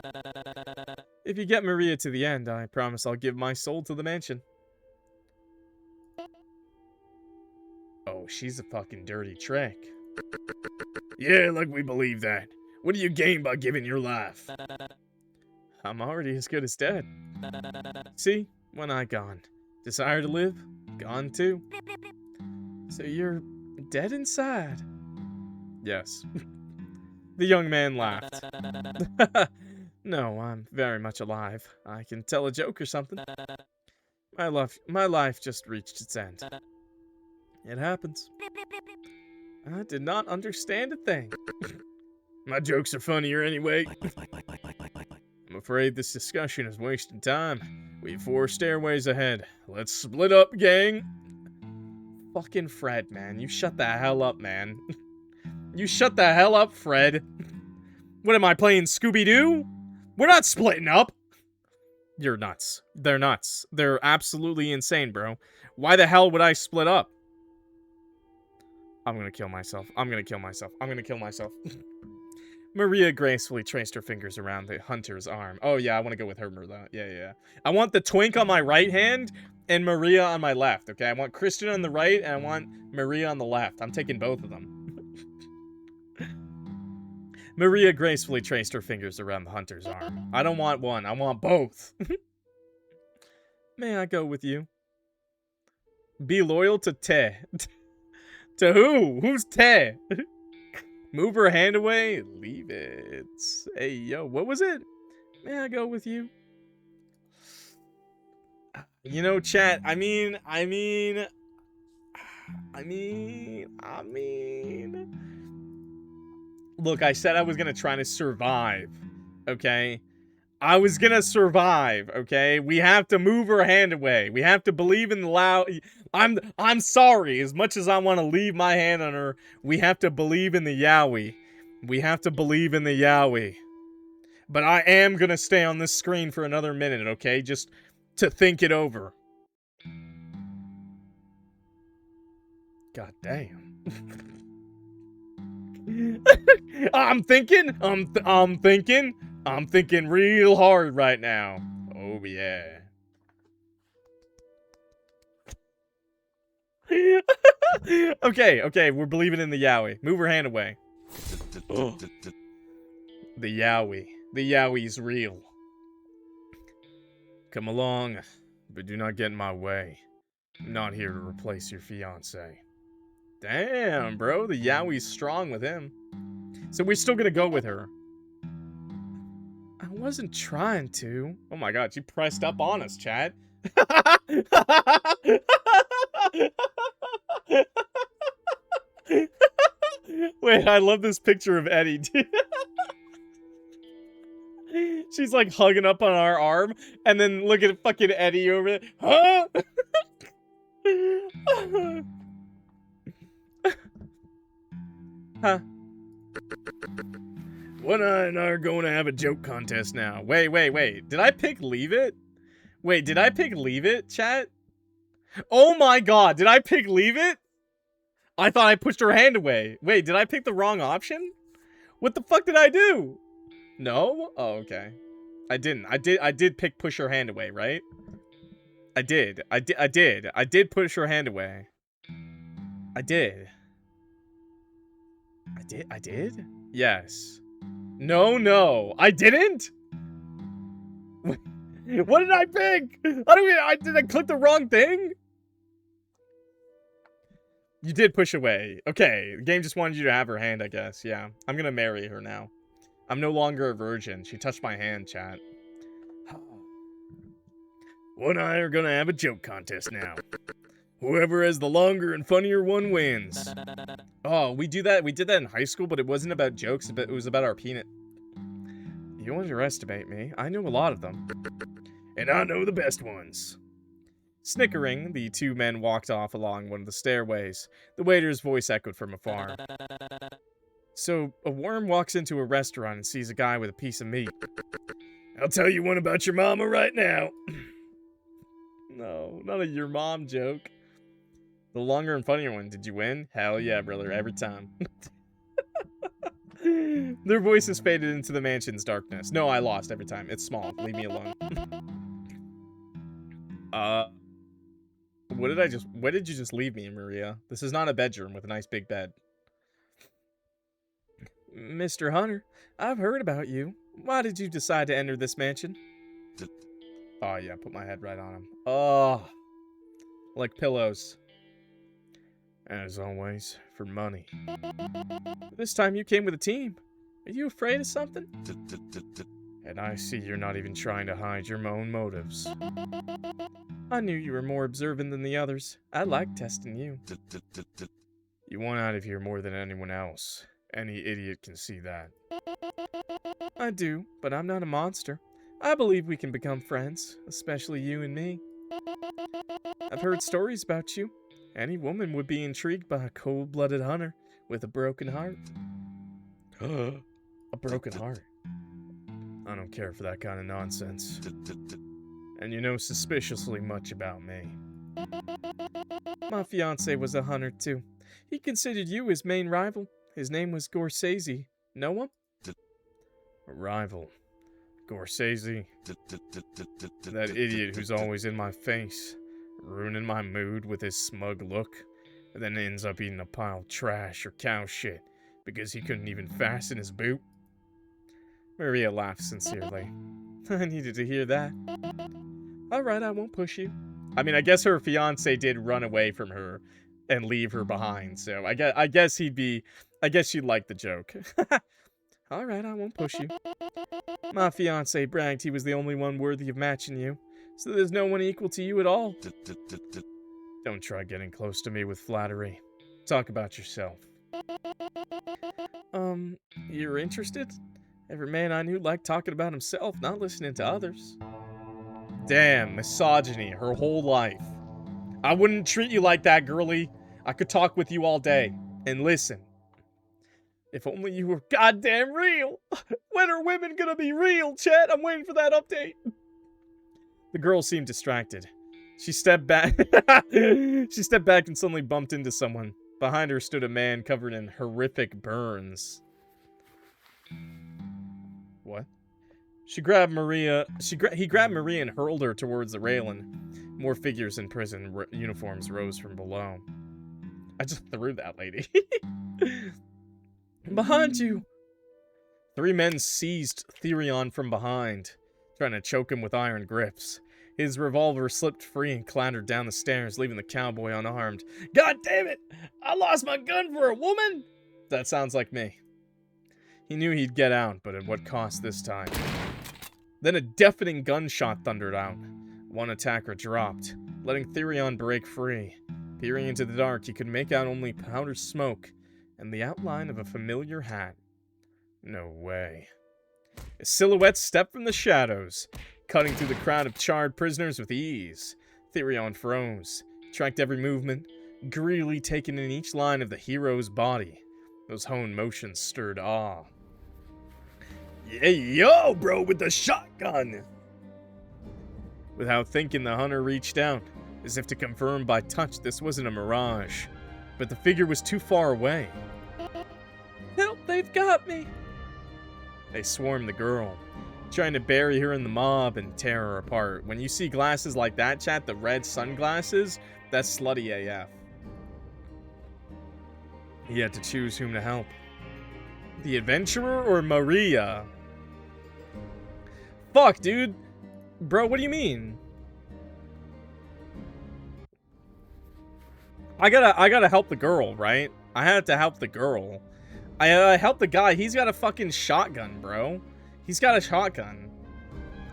If you get Maria to the end, I promise I'll give my soul to the mansion. Oh, she's a fucking dirty trick. Yeah, like we believe that. What do you gain by giving your life? I'm already as good as dead. See? When I gone. Desire to live? Gone too. So you're dead inside? Yes. The young man laughed. No, I'm very much alive. I can tell a joke or something. My life just reached its end. It happens. I did not understand a thing. My jokes are funnier anyway. I'm afraid this discussion is wasting time. We have 4 stairways ahead. Let's split up, gang. Fucking Fred, man. You shut the hell up, man. You shut the hell up, Fred. What am I playing, Scooby-Doo? We're not splitting up. You're nuts. They're nuts. They're absolutely insane, bro. Why the hell would I split up? I'm gonna kill myself. I'm gonna kill myself. I'm gonna kill myself. Maria gracefully traced her fingers around the hunter's arm. Oh, yeah, I want to go with her, Maria. Yeah. I want the twink on my right hand and Maria on my left, okay? I want Christian on the right and I want Maria on the left. I'm taking both of them. Maria gracefully traced her fingers around the hunter's arm. I don't want one. I want both. May I go with you? Be loyal to Te. To who? Who's Te? Move her hand away, leave it. Hey, yo, what was it? May I go with you? You know, chat, I mean... Look, I said I was gonna try to survive, okay? I was gonna survive, okay? We have to move her hand away. We have to believe in the loud... I'm sorry, as much as I want to leave my hand on her, we have to believe in the Yaoi. We have to believe in the Yaoi. But I am gonna stay on this screen for another minute, okay? Just to think it over. God damn. I'm thinking real hard right now. Oh yeah. Okay, we're believing in the Yaoi. Move her hand away. Oh. The Yaoi. The Yaoi's real. Come along, but do not get in my way. I'm not here to replace your fiancé. Damn, bro, the Yaoi's strong with him. So we're still gonna go with her. I wasn't trying to. Oh my god, she pressed up on us, chat. Wait, I love this picture of Eddie. She's like hugging up on our arm, and then look at fucking Eddie over there. Huh? Huh? One Eye and I are going to have a joke contest now. Wait. Did I pick Leave It? Wait, did I pick Leave It, chat? Oh my god, did I pick Leave It? I thought I pushed her hand away. Wait, did I pick the wrong option? What the fuck did I do? No? Oh, okay. I didn't. I did pick push her hand away, right? I did. I did push her hand away. I did. Yes. No. I didn't? What did I pick? Did I click the wrong thing? You did push away. Okay, the game just wanted you to have her hand, I guess. Yeah, I'm gonna marry her now. I'm no longer a virgin. She touched my hand, chat. One Eye are gonna have a joke contest now. Whoever has the longer and funnier one wins. Oh, we did that in high school, but it wasn't about jokes, but it was about our peanut. You underestimate me. I knew a lot of them. and I know the best ones. Snickering, the two men walked off along one of the stairways. The waiter's voice echoed from afar. So, a worm walks into a restaurant and sees a guy with a piece of meat. I'll tell you one about your mama right now. No, not a your mom joke. The longer and funnier one. Did you win? Hell yeah, brother, every time. Their voices faded into the mansion's darkness. No, I lost every time. It's small. Leave me alone. Where did you just leave me, Maria? This is not a bedroom with a nice big bed. Mr. Hunter, I've heard about you. Why did you decide to enter this mansion? Oh yeah, put my head right on him. Oh, like pillows. As always, for money. This time you came with a team. Are you afraid of something? And I see you're not even trying to hide your own motives. I knew you were more observant than the others. I like testing you. You want out of here more than anyone else. Any idiot can see that. I do, but I'm not a monster. I believe we can become friends, especially you and me. I've heard stories about you. Any woman would be intrigued by a cold-blooded hunter with a broken heart. A broken heart? I don't care for that kind of nonsense. And you know suspiciously much about me. My fiancé was a hunter too. He considered you his main rival. His name was Gorsese. Know him? A rival. Gorsese. That idiot who's always in my face, ruining my mood with his smug look, and then ends up eating a pile of trash or cow shit because he couldn't even fasten his boot. Maria laughed sincerely. I needed to hear that. Alright, I won't push you. I mean, I guess her fiancé did run away from her and leave her behind, so I guess she'd like the joke. Alright, I won't push you. My fiancé bragged he was the only one worthy of matching you, so there's no one equal to you at all. Don't try getting close to me with flattery. Talk about yourself. You're interested? Every man I knew liked talking about himself, not listening to others. Damn, misogyny her whole life. I wouldn't treat you like that, girlie. I could talk with you all day. And listen. If only you were goddamn real. When are women gonna be real, Chet? I'm waiting for that update. The girl seemed distracted. She stepped back. She stepped back and suddenly bumped into someone. Behind her stood a man covered in horrific burns. What? He grabbed Maria and hurled her towards the railing. More figures in prison uniforms rose from below. I just threw that lady. Behind you! 3 men seized Therion from behind, trying to choke him with iron grips. His revolver slipped free and clattered down the stairs, leaving the cowboy unarmed. God damn it! I lost my gun for a woman! That sounds like me. He knew he'd get out, but at what cost this time? Then a deafening gunshot thundered out. One attacker dropped, letting Therion break free. Peering into the dark, he could make out only powder smoke and the outline of a familiar hat. No way. A silhouette stepped from the shadows, cutting through the crowd of charred prisoners with ease. Therion froze, tracked every movement, greedily taking in each line of the hero's body. Those honed motions stirred awe. Hey, yo, bro, with the shotgun! Without thinking, the hunter reached out, as if to confirm by touch this wasn't a mirage. But the figure was too far away. Help, they've got me! They swarmed the girl, trying to bury her in the mob and tear her apart. When you see glasses like that, chat, the red sunglasses, that's slutty AF. He had to choose whom to help. The adventurer or Maria? Fuck, dude. Bro, what do you mean? I gotta help the girl, right? I had to help the girl. I helped the guy. He's got a fucking shotgun, bro. He's got a shotgun.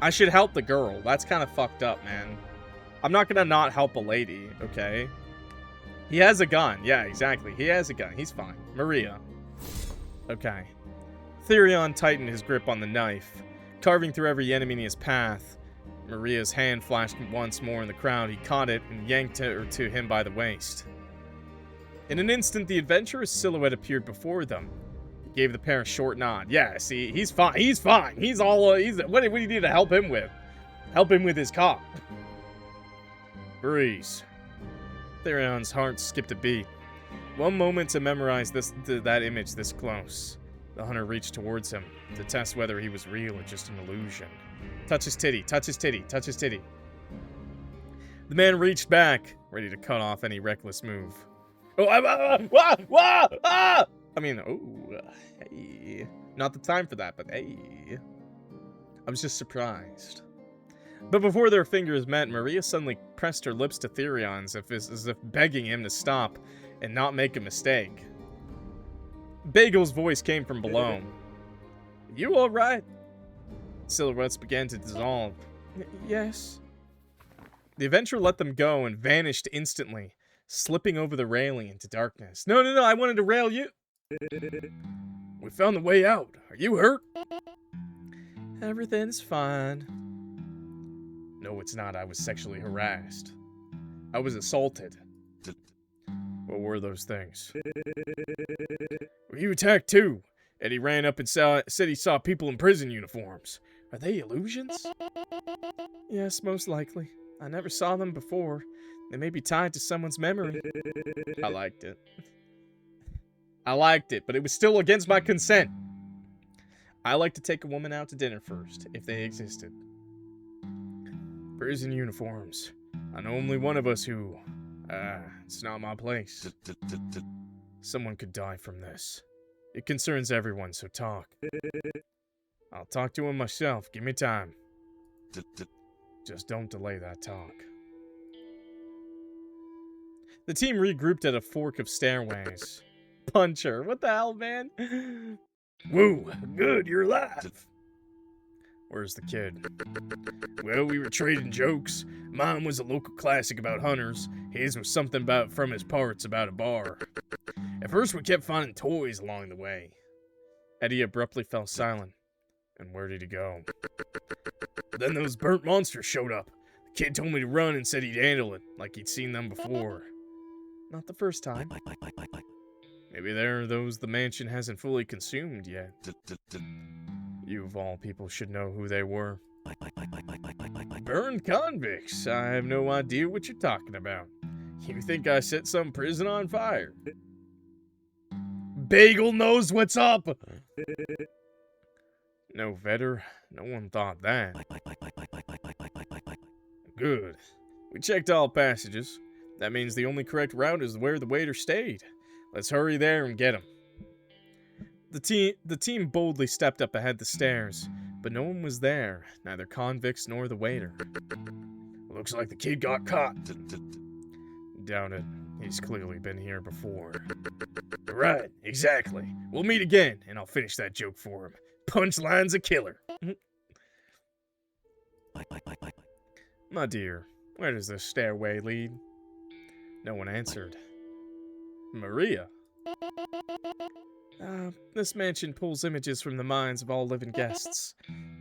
I should help the girl. That's kind of fucked up, man. I'm not gonna not help a lady, okay? He has a gun. Yeah, exactly. He has a gun. He's fine. Maria. Okay. Therion tightened his grip on the knife, carving through every enemy in his path. Maria's hand flashed once more in the crowd. He caught it and yanked her to him by the waist. In an instant, the adventurous silhouette appeared before them. He gave the pair a short nod. Yeah, see, he's fine. He's fine. He's all, what do you need to help him with? Help him with his cock. Breeze. Therion's heart skipped a beat. One moment to memorize that image this close. The hunter reached towards him to test whether he was real or just an illusion. Touch his titty, touch his titty, touch his titty. The man reached back, ready to cut off any reckless move. Oh, I mean, oh, hey. Not the time for that, but hey. I was just surprised. But before their fingers met, Maria suddenly pressed her lips to Therion's as if begging him to stop and not make a mistake. Bagel's voice came from below. You all right? Silhouettes began to dissolve. Yes. The adventurer let them go and vanished instantly, slipping over the railing into darkness. No, I wanted to rail you. We found the way out. Are you hurt? Everything's fine. No, it's not. I was sexually harassed. I was assaulted. What were those things? Well, you attacked too. Eddie ran up and said he saw people in prison uniforms. Are they illusions? Yes, most likely. I never saw them before. They may be tied to someone's memory. I liked it. I liked it, but it was still against my consent. I like to take a woman out to dinner first, if they existed. Prison uniforms. I know only one of us who... it's not my place. Someone could die from this. It concerns everyone, so talk. I'll talk to him myself. Give me time. Just don't delay that talk. The team regrouped at a fork of stairways. Puncher. What the hell, man? Woo, good, you're alive. Where's the kid? Well, we were trading jokes. Mine was a local classic about hunters. His was something from his parts about a bar. At first, we kept finding toys along the way. Eddie abruptly fell silent. And where did he go? Then those burnt monsters showed up. The kid told me to run and said he'd handle it, like he'd seen them before. Not the first time. Maybe there are those the mansion hasn't fully consumed yet. You of all people should know who they were. Burned convicts. I have no idea what you're talking about. You think I set some prison on fire? Bagel knows what's up! No, Vetter. No one thought that. Good. We checked all passages. That means the only correct route is where the waiter stayed. Let's hurry there and get him. The team boldly stepped up ahead the stairs, but no one was there, neither convicts nor the waiter. Looks like the kid got caught. Doubt it. He's clearly been here before. Right, exactly. We'll meet again, and I'll finish that joke for him. Punchline's a killer. My dear, where does this stairway lead? No one answered. Maria. This mansion pulls images from the minds of all living guests.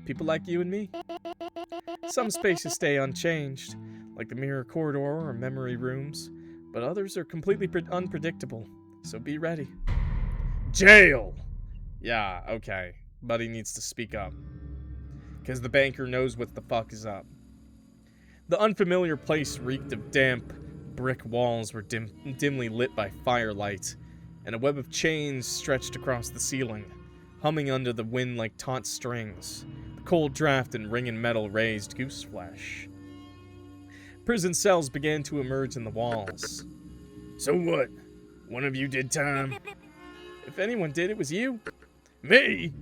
People like you and me. Some spaces stay unchanged, like the mirror corridor or memory rooms, but others are completely unpredictable, so be ready. Jail! Yeah, okay. Buddy needs to speak up. Because the banker knows what the fuck is up. The unfamiliar place reeked of damp. Brick walls were dimly lit by firelight, and a web of chains stretched across the ceiling, humming under the wind like taut strings. The cold draft and ringing metal raised goose flesh. Prison cells began to emerge in the walls. So what? One of you did time? If anyone did, it was you. Me?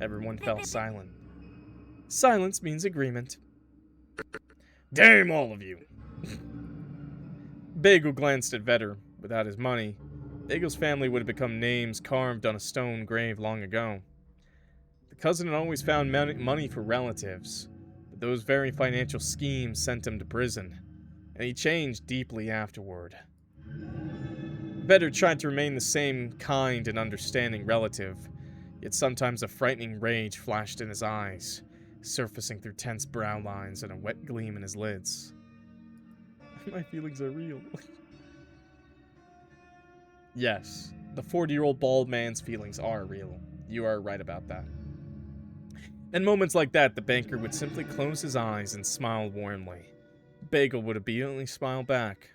Everyone fell silent. Silence means agreement. Damn all of you! Bagel glanced at Vetter. Without his money, Bagel's family would have become names carved on a stone grave long ago. The cousin had always found money for relatives, but those very financial schemes sent him to prison, and he changed deeply afterward. Vetter tried to remain the same kind and understanding relative, yet sometimes a frightening rage flashed in his eyes. surfacing through tense brow lines and a wet gleam in his lids. My feelings are real. Yes, the 40-year-old bald man's feelings are real. You are right about that. In moments like that, the banker would simply close his eyes and smile warmly. Bagel would obediently smile back.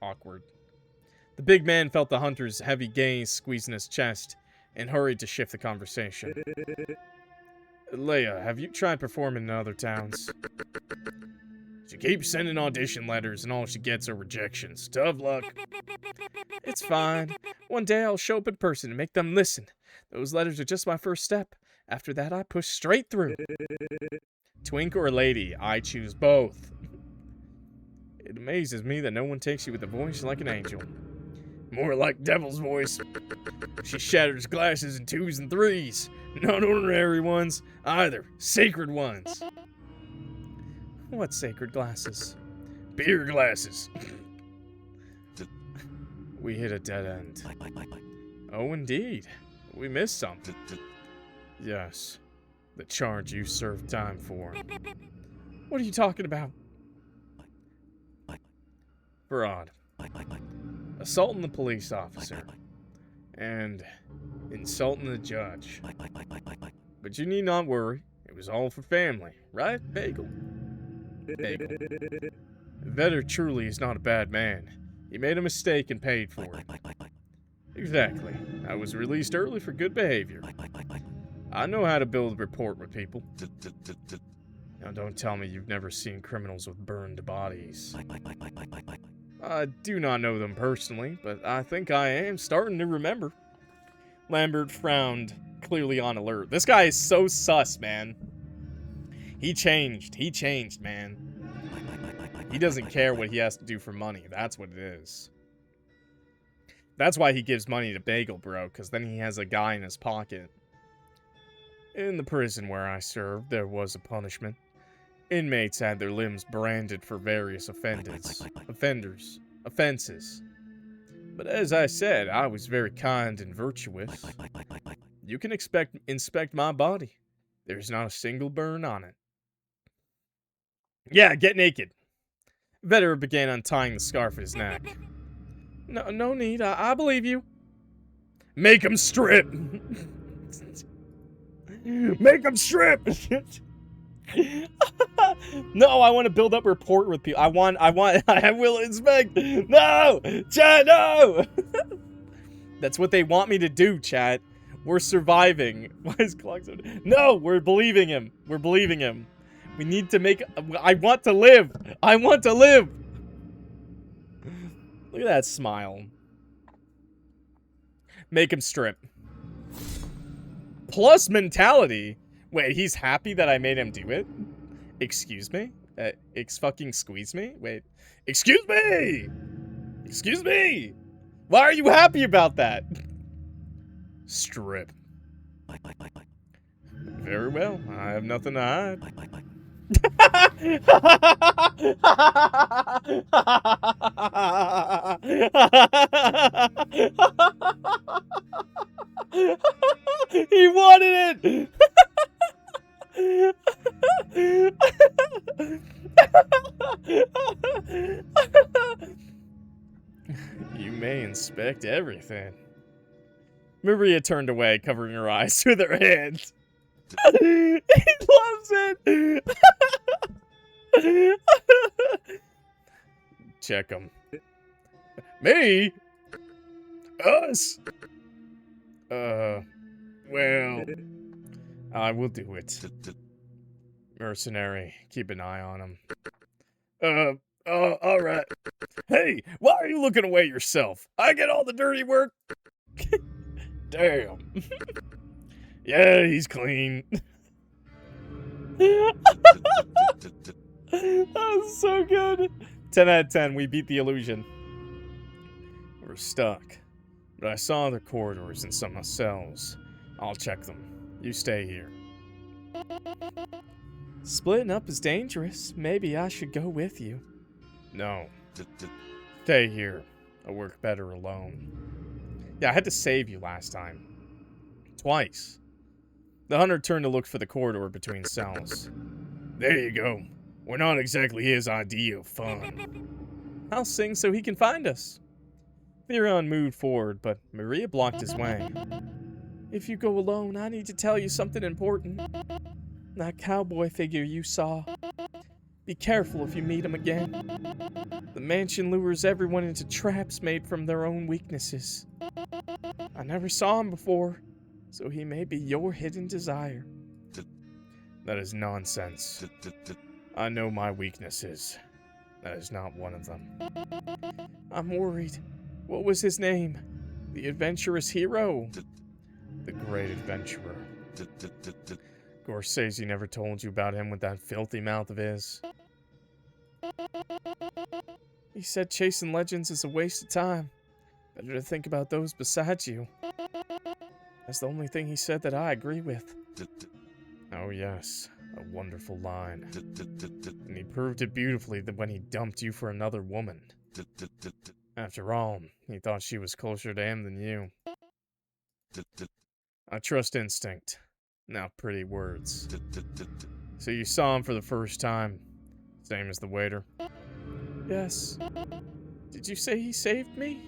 Awkward. The big man felt the hunter's heavy gaze squeezing his chest and hurried to shift the conversation. Leia, have you tried performing in other towns? She keeps sending audition letters and all she gets are rejections. Tough luck. It's fine. One day I'll show up in person and make them listen. Those letters are just my first step. After that, I push straight through. Twink or lady, I choose both. It amazes me that no one takes you with a voice like an angel. More like devil's voice. She shatters glasses in 2s and 3s. Not ordinary ones, either. Sacred ones. What sacred glasses? Beer glasses. We hit a dead end. Oh, indeed. We missed something. Yes. The charge you served time for. What are you talking about? Fraud. Assaulting the police officer. And insulting the judge. But you need not worry. It was all for family. Right, Bagel? Bagel. Vetter truly is not a bad man. He made a mistake and paid for it. Exactly. I was released early for good behavior. I know how to build rapport with people. Now don't tell me you've never seen criminals with burned bodies. I do not know them personally, but I think I am starting to remember. Lambert frowned, clearly on alert. This guy is so sus, man. He changed, man. He doesn't care what he has to do for money. That's what it is. That's why he gives money to Bagel, bro, because then he has a guy in his pocket. In the prison where I served, there was a punishment. Inmates had their limbs branded for various offenses. But as I said, I was very kind and virtuous. You can inspect my body. There's not a single burn on it. Yeah, get naked. Vetter began untying the scarf at his neck. No need. I believe you. Make him strip. Make him strip. No, I want to build up rapport with people. I will inspect. No, Chad, no. That's what they want me to do, Chad. We're surviving. Why is Clock so... No, we're believing him. We're believing him. We need to make... I want to live. I want to live. Look at that smile. Make him strip. Plus mentality. Wait, he's happy that I made him do it? Excuse me? Fucking squeeze me? Wait. Excuse me! Excuse me! Why are you happy about that? Strip. Very well. I have nothing to hide. He wanted it! You may inspect everything. Maria turned away, covering her eyes with her hands. He loves it! Check him. Me? Us? Well, I will do it. Mercenary, keep an eye on him. Alright. Hey, why are you looking away yourself? I get all the dirty work. Damn. Yeah, he's clean. That was so good. 10 out of 10, we beat the illusion. We're stuck. But I saw other corridors and some cells. I'll check them. You stay here. Splitting up is dangerous. Maybe I should go with you. No. Stay here. I work better alone. Yeah, I had to save you last time. Twice. The hunter turned to look for the corridor between cells. There you go. We're not exactly his idea of fun. I'll sing so he can find us. Therion moved forward, but Maria blocked his way. If you go alone, I need to tell you something important. That cowboy figure you saw. Be careful if you meet him again. The mansion lures everyone into traps made from their own weaknesses. I never saw him before, so he may be your hidden desire. That is nonsense. I know my weaknesses. That is not one of them. I'm worried. What was his name? The adventurous hero? The great adventurer. Gorsese never told you about him with that filthy mouth of his. He said chasing legends is a waste of time. Better to think about those beside you. That's the only thing he said that I agree with. Oh yes, a wonderful line. And he proved it beautifully that when he dumped you for another woman. After all, he thought she was closer to him than you. I trust instinct. Now pretty words. So you saw him for the first time, same as the waiter? Yes. Did you say he saved me?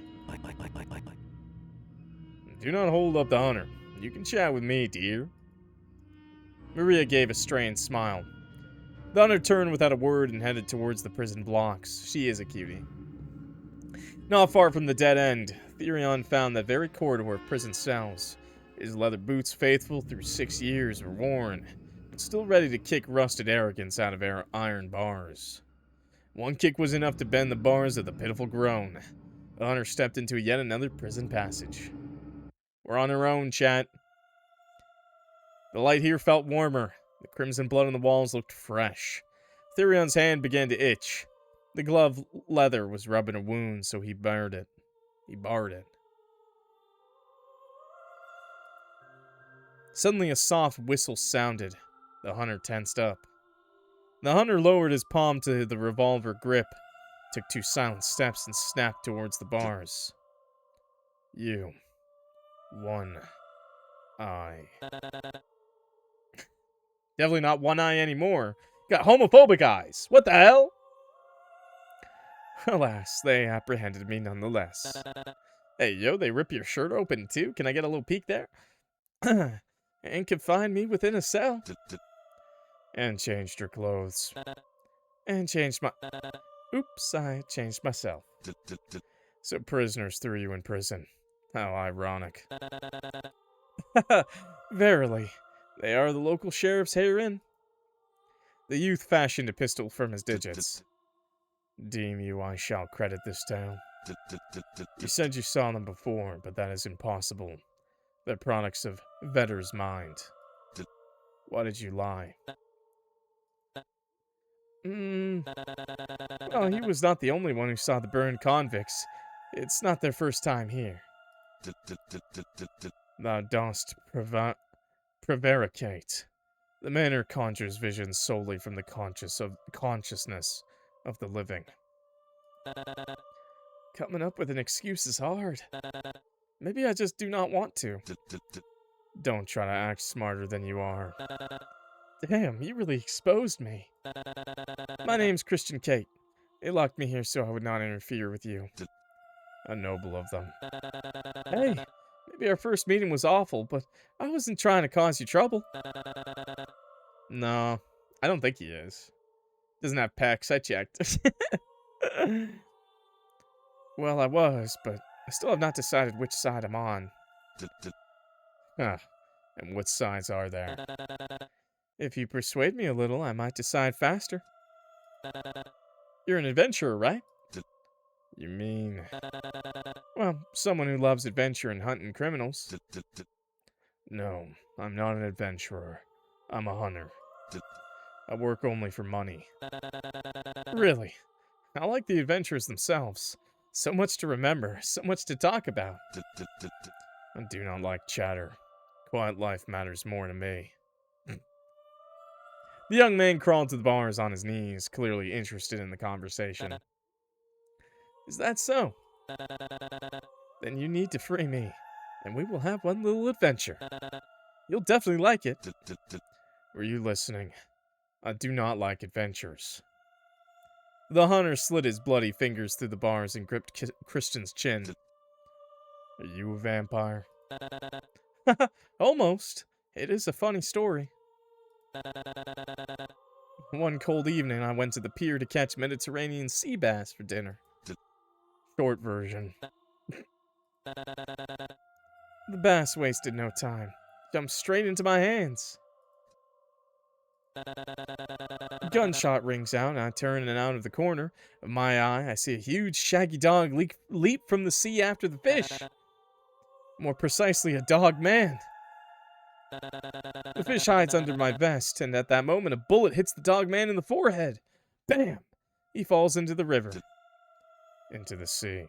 Do not hold up the hunter. You can chat with me, dear. Maria gave a strained smile. The hunter turned without a word and headed towards the prison blocks. She is a cutie. Not far from the dead end, Therion found that very corridor of prison cells. His leather boots, faithful through 6 years, were worn, but still ready to kick rusted arrogance out of iron bars. One kick was enough to bend the bars of the pitiful groan. The hunter stepped into yet another prison passage. We're on our own, chat. The light here felt warmer. The crimson blood on the walls looked fresh. Therion's hand began to itch. The glove leather was rubbing a wound, so he barred it. Suddenly a soft whistle sounded. The hunter tensed up. The hunter lowered his palm to the revolver grip, took 2 silent steps, and snapped towards the bars. You. 1 eye. Definitely not 1 eye anymore. Got homophobic eyes. What the hell? Alas, they apprehended me nonetheless. Hey, yo, they rip your shirt open too? Can I get a little peek there? And confine me within a cell. And changed your clothes. And changed my... Oops, I changed myself. So prisoners threw you in prison. How ironic. Verily, they are the local sheriff's herein. The youth fashioned a pistol from his digits. Deem you I shall credit this tale. You said you saw them before, but that is impossible. They're products of Vetter's mind. Why did you lie? Well, he was not the only one who saw the burned convicts. It's not their first time here. Thou dost prevaricate. The manner conjures visions solely from the consciousness of the living. Coming up with an excuse is hard. Maybe I just do not want to. Don't try to act smarter than you are. Damn, you really exposed me. My name's Christian Kate. They locked me here so I would not interfere with you. A noble of them. Hey, maybe our first meeting was awful, but I wasn't trying to cause you trouble. No, I don't think he is. Doesn't have pecs, I checked. Well, I was, but I still have not decided which side I'm on. Huh, and what sides are there? If you persuade me a little, I might decide faster. You're an adventurer, right? You mean... Well, someone who loves adventure and hunting criminals. No, I'm not an adventurer. I'm a hunter. I work only for money. Really? I like the adventures themselves. So much to remember, so much to talk about. I do not like chatter. Quiet life matters more to me. The young man crawled to the bars on his knees, clearly interested in the conversation. Is that so? Then you need to free me, and we will have one little adventure. You'll definitely like it. Were you listening? I do not like adventures. The hunter slid his bloody fingers through the bars and gripped Christian's chin. Are you a vampire? Almost. It is a funny story. One cold evening, I went to the pier to catch Mediterranean sea bass for dinner. Short version. The bass wasted no time. Jumped straight into my hands. A gunshot rings out, and I turn and out of the corner of my eye, I see a huge, shaggy dog leap from the sea after the fish. More precisely, a dog man. The fish hides under my vest, and at that moment, a bullet hits the dog man in the forehead. Bam! He falls into the river. Into the sea.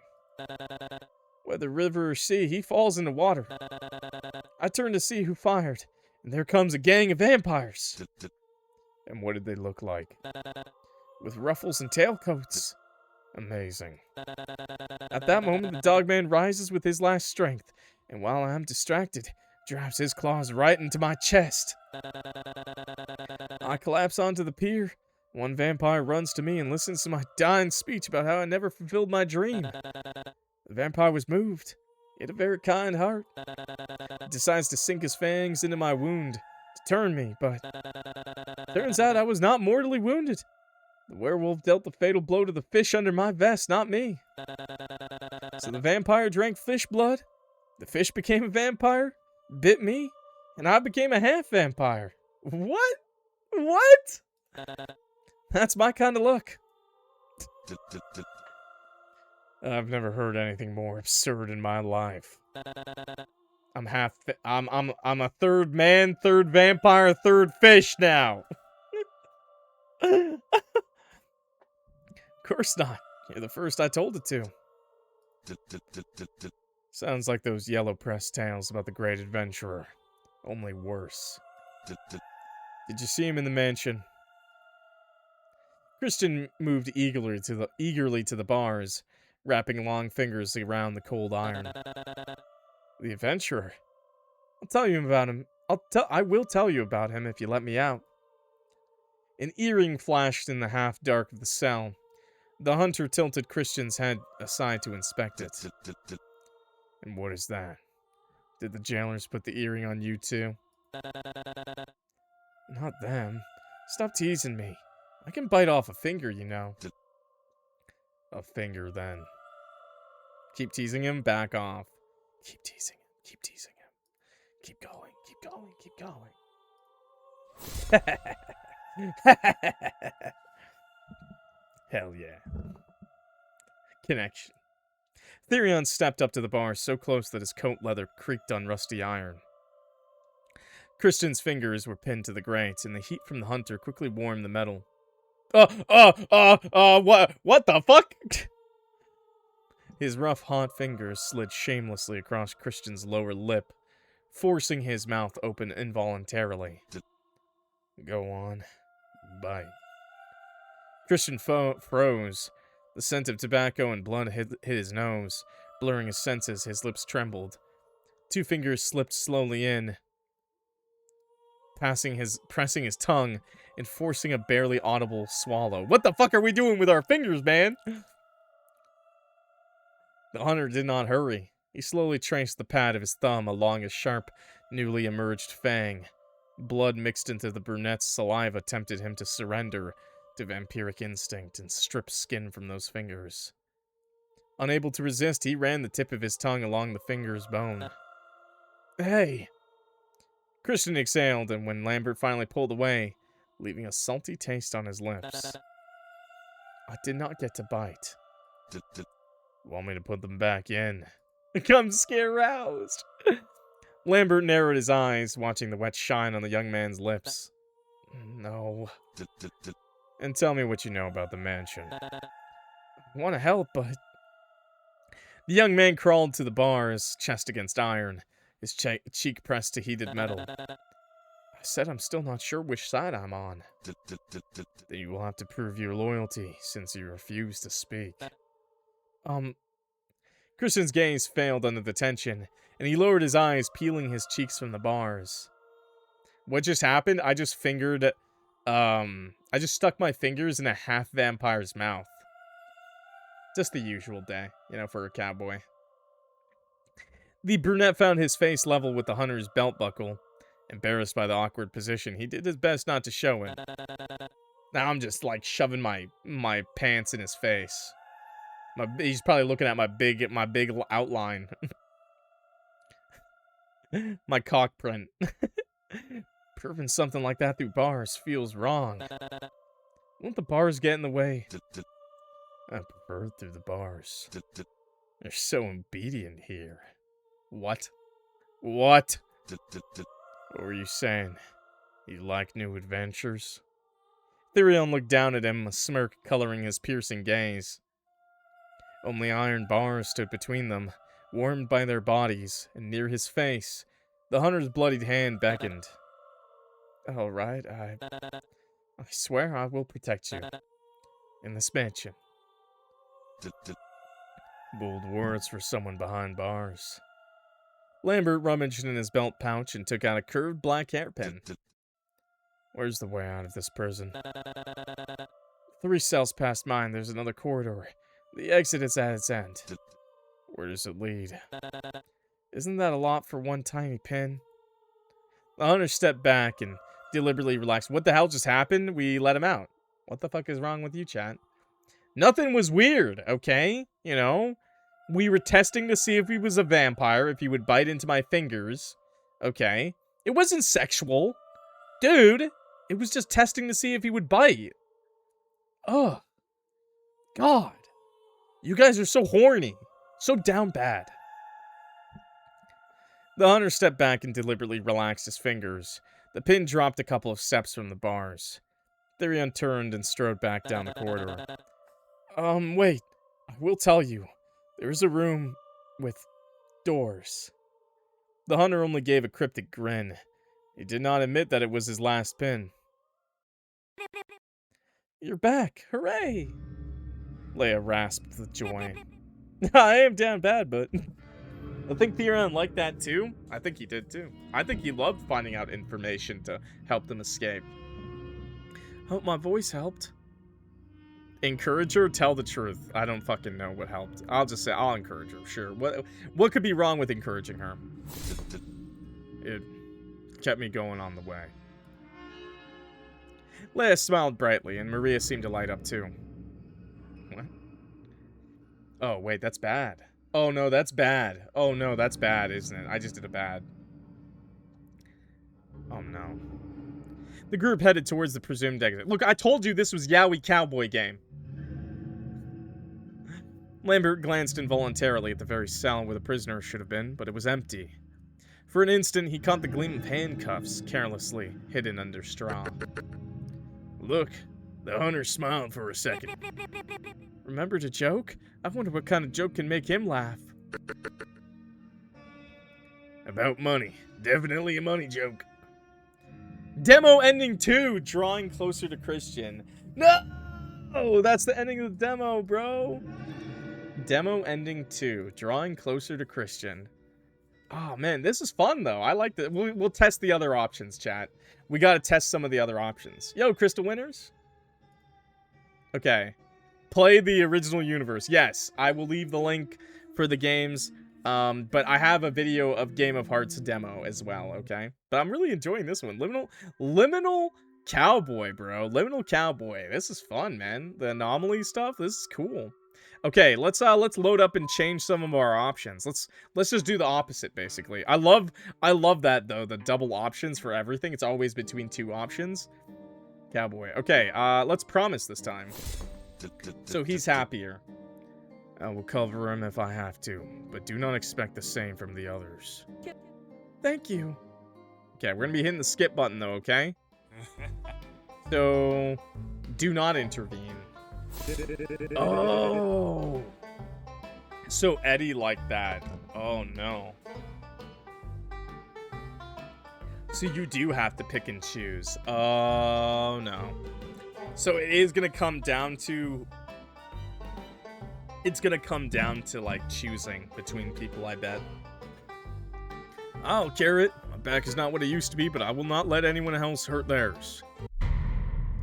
Whether river or sea, he falls into water. I turn to see who fired, and there comes a gang of vampires. And what did they look like? With ruffles and tailcoats. Amazing. At that moment, the dogman rises with his last strength, and while I'm distracted, drives his claws right into my chest. I collapse onto the pier. One vampire runs to me and listens to my dying speech about how I never fulfilled my dream. The vampire was moved. He had a very kind heart. He decides to sink his fangs into my wound to turn me, but turns out I was not mortally wounded. The werewolf dealt the fatal blow to the fish under my vest, not me. So the vampire drank fish blood, the fish became a vampire, bit me, and I became a half vampire. What? What? That's my kind of luck. I've never heard anything more absurd in my life. I'm a third man, third vampire, third fish now. Of course not. You're the first I told it to. Sounds like those yellow press tales about the great adventurer. Only worse. Did you see him in the mansion? Christian moved eagerly to the bars, wrapping long fingers around the cold iron. The adventurer? I'll tell you about him. I will tell you about him if you let me out. An earring flashed in the half-dark of the cell. The hunter tilted Christian's head aside to inspect it. And what is that? Did the jailers put the earring on you too? Not them. Stop teasing me. I can bite off a finger, you know. A finger, then. Keep teasing him, back off. Keep teasing him, keep teasing him. Keep going, keep going, keep going. Hell yeah. Connection. Therion stepped up to the bar so close that his coat leather creaked on rusty iron. Christian's fingers were pinned to the grate, and the heat from the hunter quickly warmed the metal. What the fuck? His rough, hot fingers slid shamelessly across Christian's lower lip, forcing his mouth open involuntarily. Go on. Bite. Christian froze. The scent of tobacco and blood hit his nose, blurring his senses. His lips trembled. Two fingers slipped slowly in, pressing his tongue and forcing a barely audible swallow. What the fuck are we doing with our fingers, man? The hunter did not hurry. He slowly traced the pad of his thumb along his sharp, newly emerged fang. Blood mixed into the brunette's saliva tempted him to surrender to vampiric instinct and strip skin from those fingers. Unable to resist, he ran the tip of his tongue along the finger's bone. Hey! Christian exhaled, and when Lambert finally pulled away, leaving a salty taste on his lips. I did not get to bite. Want me to put them back in? Come scare roused! Lambert narrowed his eyes, watching the wet shine on the young man's lips. No. And tell me what you know about the mansion. I want to help, but... The young man crawled to the bars, chest against iron, his cheek pressed to heated metal. I said I'm still not sure which side I'm on. Then you will have to prove your loyalty, since you refuse to speak. Christian's gaze failed under the tension, and he lowered his eyes, peeling his cheeks from the bars. What just happened? I just fingered, I just stuck my fingers in a half vampire's mouth. Just the usual day, you know, for a cowboy. The brunette found his face level with the hunter's belt buckle. Embarrassed by the awkward position, he did his best not to show it. Now I'm just, like, shoving my pants in his face. He's probably looking at my big outline. My cock print. Proving something like that through bars feels wrong. Won't the bars get in the way? I prefer it through the bars. They're so obedient here. What? What? What were you saying? You like new adventures? Therion looked down at him, a smirk coloring his piercing gaze. Only iron bars stood between them, warmed by their bodies, and near his face, the hunter's bloodied hand beckoned. All right, I swear I will protect you. In this mansion. Bold words for someone behind bars. Lambert rummaged in his belt pouch and took out a curved black hairpin. Where's the way out of this prison? 3 cells past mine, there's another corridor. The exit is at its end. Where does it lead? Isn't that a lot for one tiny pin? The hunter stepped back and deliberately relaxed. What the hell just happened? We let him out. What the fuck is wrong with you, chat? Nothing was weird, okay? You know? We were testing to see if he was a vampire, if he would bite into my fingers. Okay. It wasn't sexual. Dude, it was just testing to see if he would bite. Ugh. God. You guys are so horny. So down bad. The hunter stepped back and deliberately relaxed his fingers. The pin dropped a couple of steps from the bars. Therion turned and strode back down the corridor. Wait. I will tell you. There is a room with doors. The hunter only gave a cryptic grin. He did not admit that it was his last pin. You're back. Hooray! Leia rasped with joy. I am down bad, but I think Therion liked that too. I think he did too. I think he loved finding out information to help them escape. Hope my voice helped. Encourage her? Tell the truth. I don't fucking know what helped. I'll just say I'll encourage her. Sure. What could be wrong with encouraging her? It kept me going on the way. Leia smiled brightly, and Maria seemed to light up too. What? Oh, wait, that's bad. Oh, no, that's bad. Oh, no, that's bad, isn't it? I just did a bad. Oh, no. The group headed towards the presumed exit. Look, I told you this was Yaoi Cowboy game. Lambert glanced involuntarily at the very cell where the prisoner should have been, but it was empty. For an instant, he caught the gleam of handcuffs, carelessly hidden under straw. Look, the hunter smiled for a second. Remember to joke? I wonder what kind of joke can make him laugh. About money. Definitely a money joke. Demo ending 2, drawing closer to Christian. No! Oh, that's the ending of the demo, bro. Demo ending 2, drawing closer to Christian. Oh, man, this is fun, though. I like that. We'll test the other options, chat. We gotta test some of the other options. Yo, Crystal Winners? Okay. Play the original universe. Yes, I will leave the link for the games. But I have a video of Game of Hearts demo as well, okay? But I'm really enjoying this one. Liminal Cowboy, bro. Liminal Cowboy. This is fun, man. The anomaly stuff, this is cool. Okay, let's load up and change some of our options. Let's just do the opposite, basically. I love that though, the double options for everything. It's always between 2 options. Cowboy. Okay, let's promise this time. So he's happier. I will cover him if I have to, but do not expect the same from the others. Thank you. Okay, we're gonna be hitting the skip button though, okay? So, do not intervene. Oh! So Eddie liked that. Oh no. So you do have to pick and choose. Oh no. So it is gonna come down to... It's gonna come down to, like, choosing between people, I bet. Oh, Carrot, back is not what it used to be, but I will not let anyone else hurt theirs.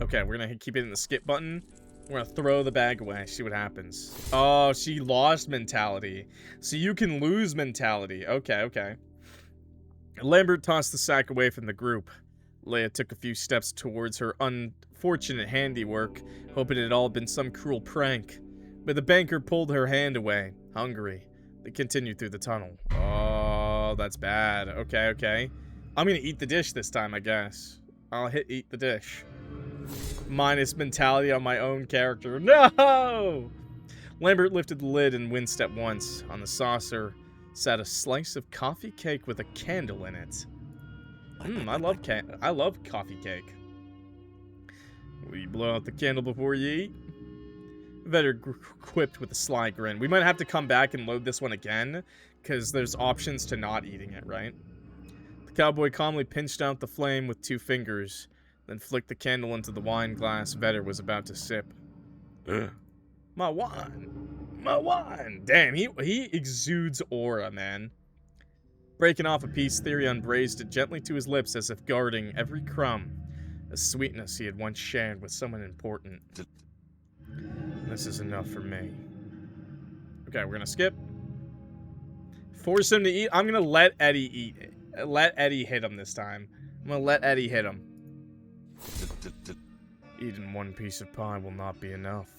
Okay, we're gonna keep hitting the skip button. We're gonna throw the bag away, see what happens. Oh, she lost mentality. So you can lose mentality. Okay, okay. Lambert tossed the sack away from the group. Leia took a few steps towards her unfortunate handiwork, hoping it had all been some cruel prank. But the banker pulled her hand away, hungry. They continued through the tunnel. Oh, that's bad. Okay, okay. I'm gonna eat the dish this time, I guess. I'll hit eat the dish. Minus mentality on my own character. No! Lambert lifted the lid and winced at once. On the saucer sat a slice of coffee cake with a candle in it. I love coffee cake. Will you blow out the candle before you eat? Vetter quipped with a sly grin. We might have to come back and load this one again, because there's options to not eating it, right? The cowboy calmly pinched out the flame with 2 fingers, then flicked the candle into the wine glass Vetter was about to sip. My wine! My wine! Damn, he exudes aura, man. Breaking off a piece, Therion braised it gently to his lips as if guarding every crumb, a sweetness he had once shared with someone important. This is enough for me. Okay, we're gonna skip. Force him to eat. I'm gonna let Eddie eat it. Let Eddie hit him this time. I'm gonna let Eddie hit him. Eating one piece of pie will not be enough.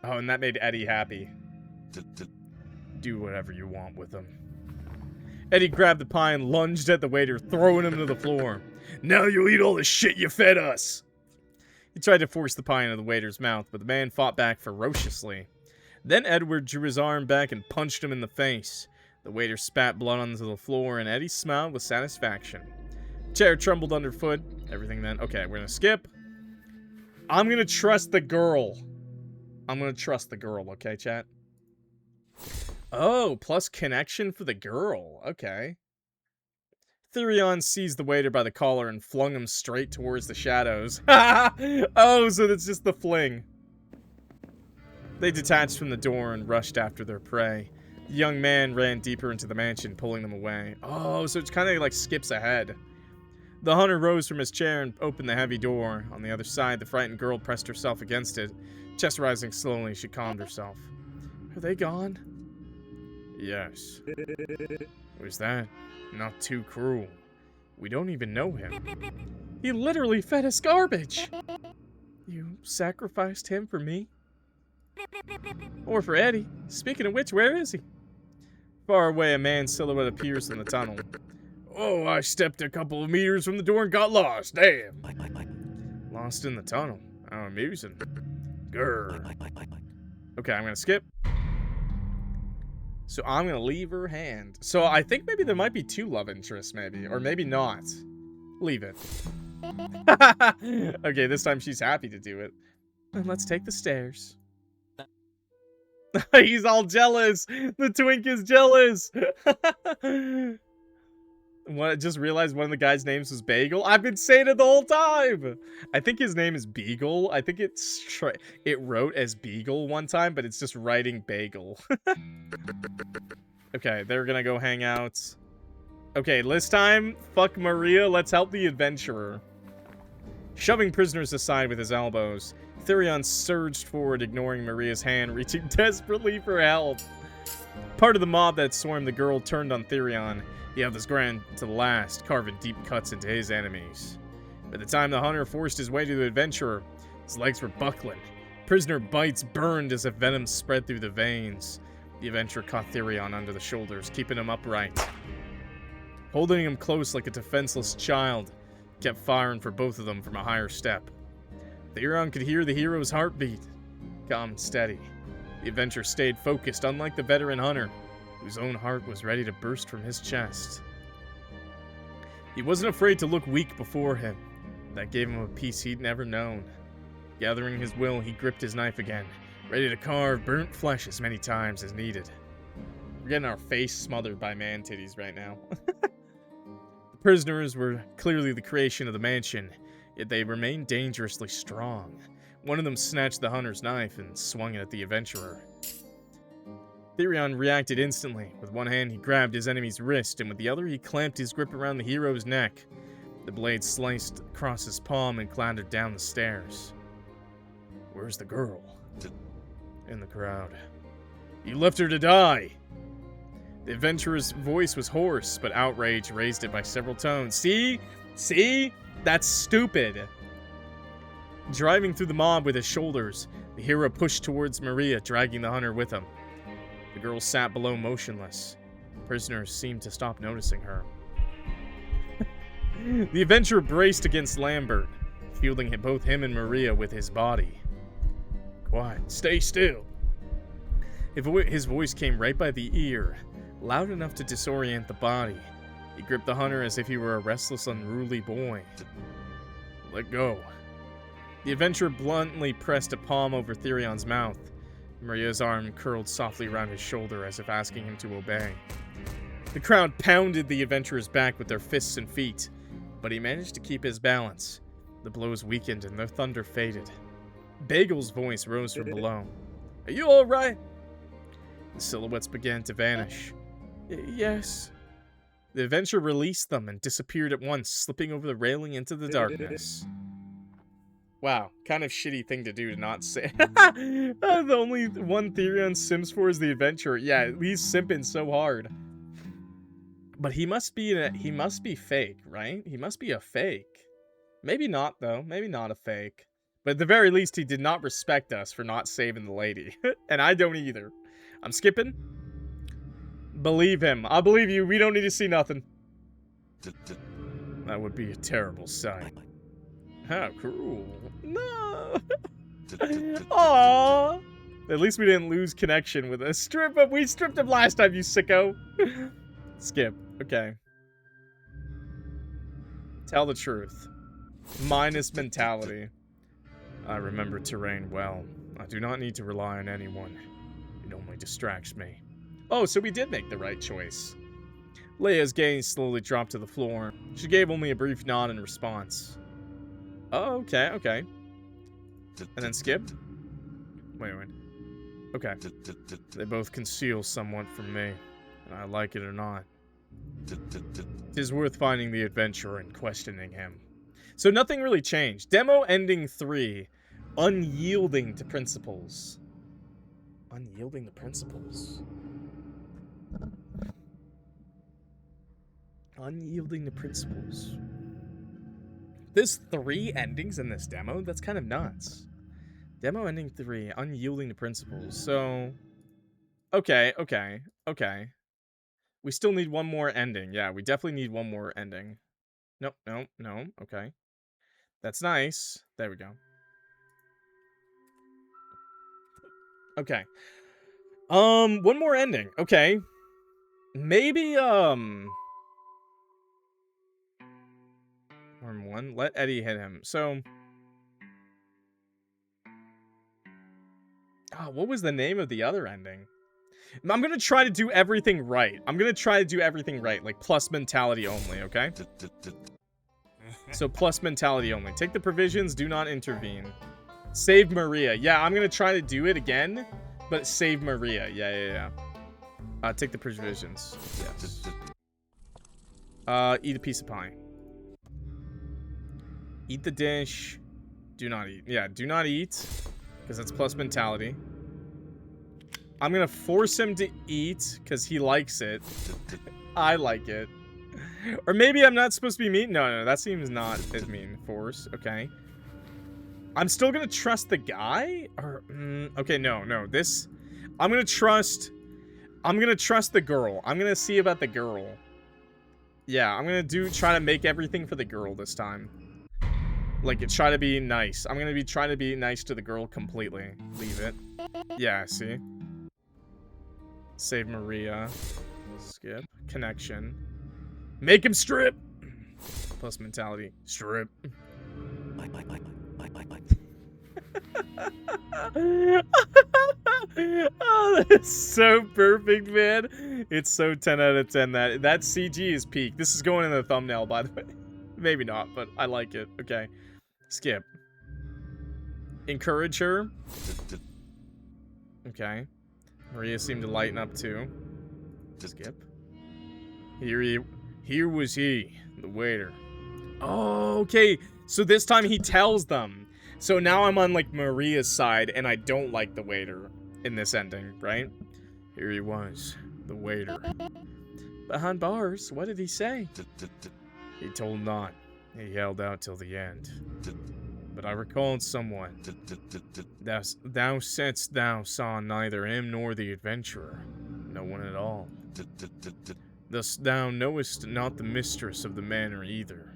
Oh, and that made Eddie happy. Do whatever you want with them. Eddie grabbed the pie and lunged at the waiter, throwing him to the floor. Now you'll eat all the shit you fed us! He tried to force the pie into the waiter's mouth, but the man fought back ferociously. Then Edward drew his arm back and punched him in the face. The waiter spat blood onto the floor, and Eddie smiled with satisfaction. The chair trembled underfoot. Everything then... Okay, we're gonna skip. I'm gonna trust the girl. I'm gonna trust the girl, okay, chat? Oh, plus connection for the girl. Okay. Therion seized the waiter by the collar and flung him straight towards the shadows. Oh, so that's just the fling. They detached from the door and rushed after their prey. The young man ran deeper into the mansion, pulling them away. Oh, so it's kind of like skips ahead. The hunter rose from his chair and opened the heavy door. On the other side, the frightened girl pressed herself against it. Chest rising slowly, she calmed herself. Are they gone? Yes. Who's that? Not too cruel. We don't even know him. He literally fed us garbage. You sacrificed him for me? Or for Eddie. Speaking of which, where is he? Far away, a man's silhouette appears in the tunnel. Oh, I stepped a couple of meters from the door and got lost. Damn. Lost in the tunnel. How amusing. Grr. Okay, I'm gonna skip. So I'm gonna leave her hand. So I think maybe there might be 2 love interests, maybe. Or maybe not. Leave it. Okay, this time she's happy to do it. And let's take the stairs. He's all jealous. The twink is jealous. What, I just realized one of the guys' names was Bagel. I've been saying it the whole time. I think his name is Beagle. I think it wrote as Beagle one time, but it's just writing Bagel. Okay, they're gonna go hang out. Okay, this time, fuck Maria. Let's help the adventurer. Shoving prisoners aside with his elbows, Therion surged forward, ignoring Maria's hand, reaching desperately for help. Part of the mob that swarmed the girl turned on Therion. He held his ground to the last, carving deep cuts into his enemies. By the time the hunter forced his way to the adventurer, his legs were buckling. Prisoner bites burned as if venom spread through the veins. The adventurer caught Therion under the shoulders, keeping him upright. Holding him close like a defenseless child, he kept firing for both of them from a higher step. Therion could hear the hero's heartbeat. Calm and steady, the adventurer stayed focused, unlike the veteran hunter, whose own heart was ready to burst from his chest. He wasn't afraid to look weak before him. That gave him a peace he'd never known. Gathering his will, he gripped his knife again, ready to carve burnt flesh as many times as needed. We're getting our face smothered by man titties right now. The prisoners were clearly the creation of the mansion, yet they remained dangerously strong. One of them snatched the hunter's knife and swung it at the adventurer. Therion reacted instantly. With one hand, he grabbed his enemy's wrist, and with the other, he clamped his grip around the hero's neck. The blade sliced across his palm and clattered down the stairs. Where's the girl? In the crowd. You left her to die! The adventurer's voice was hoarse, but outrage raised it by several tones. See? See? That's stupid! Driving through the mob with his shoulders, the hero pushed towards Maria, dragging the hunter with him. The girl sat below motionless. Prisoners seemed to stop noticing her. The adventurer braced against Lambert, fielding both him and Maria with his body. Quiet. Stay still. His voice came right by the ear, loud enough to disorient the body. He gripped the hunter as if he were a restless, unruly boy. Let go. The adventurer bluntly pressed a palm over Therion's mouth. Maria's arm curled softly around his shoulder as if asking him to obey. The crowd pounded the adventurer's back with their fists and feet, but he managed to keep his balance. The blows weakened and their thunder faded. Bagel's voice rose from below. Are you all right? The silhouettes began to vanish. Yes. The adventurer released them and disappeared at once, slipping over the railing into the darkness. Wow, kind of shitty thing to do to not say. The only one Therion sims for is the adventurer. Yeah, he's simping so hard. But he must be fake, right? He must be a fake. Maybe not though. Maybe not a fake. But at the very least, he did not respect us for not saving the lady. And I don't either. I'm skipping. Believe him. I believe you. We don't need to see nothing. That would be a terrible sight. How cruel. No. Aww. At least we didn't lose connection with us. Strip him. We stripped him last time, you sicko. Skip. Okay. Tell the truth. Minus mentality. I remember terrain well. I do not need to rely on anyone. It only distracts me. Oh, so we did make the right choice. Leia's gaze slowly dropped to the floor. She gave only a brief nod in response. Oh, okay, okay. And then skip? Wait. Okay. They both conceal somewhat from me, and I like it or not. It is worth finding the adventurer and questioning him. So nothing really changed. Demo ending 3. Unyielding to principles. Unyielding to principles. Unyielding to principles. There's 3 endings in this demo? That's kind of nuts. Demo ending 3. Unyielding to principles. So... Okay. We still need one more ending. Yeah, we definitely need one more ending. No. Okay. That's nice. There we go. Okay. One more ending. Okay. Maybe, Arm 1. Let Eddie hit him. So... Oh, what was the name of the other ending? I'm gonna try to do everything right. Like, plus mentality only, okay? So, plus mentality only. Take the provisions, do not intervene. Save Maria. Yeah, I'm gonna try to do it again, but save Maria. Yeah. Take the provisions. Yes. Eat a piece of pie. Eat the dish. Do not eat. Yeah, do not eat, because that's plus mentality. I'm gonna force him to eat, because he likes it. I like it. Or maybe I'm not supposed to be mean. No, that seems not as mean. Force. Okay. I'm still gonna trust the guy? Or, okay, no. This... I'm gonna trust the girl. I'm gonna see about the girl. Yeah, I'm gonna try to make everything for the girl this time. Like, try to be nice. I'm gonna try to be nice to the girl completely. Leave it. Yeah, see? Save Maria. Skip. Connection. Make him strip! Plus mentality. Strip. Oh, that's so perfect, man. It's so 10 out of 10. That CG is peak. This is going in the thumbnail, by the way. Maybe not, but I like it. Okay. Skip. Encourage her. Okay. Maria seemed to lighten up too. Skip. Here was he, the waiter. Oh, okay. So this time he tells them. So now I'm on, like, Maria's side, and I don't like the waiter in this ending, right? Here he was, the waiter. Behind bars, what did he say? He told not. He held out till the end. But I recalled somewhat. Thou saidst thou saw neither him nor the adventurer. No one at all. Thus thou knowest not the mistress of the manor either.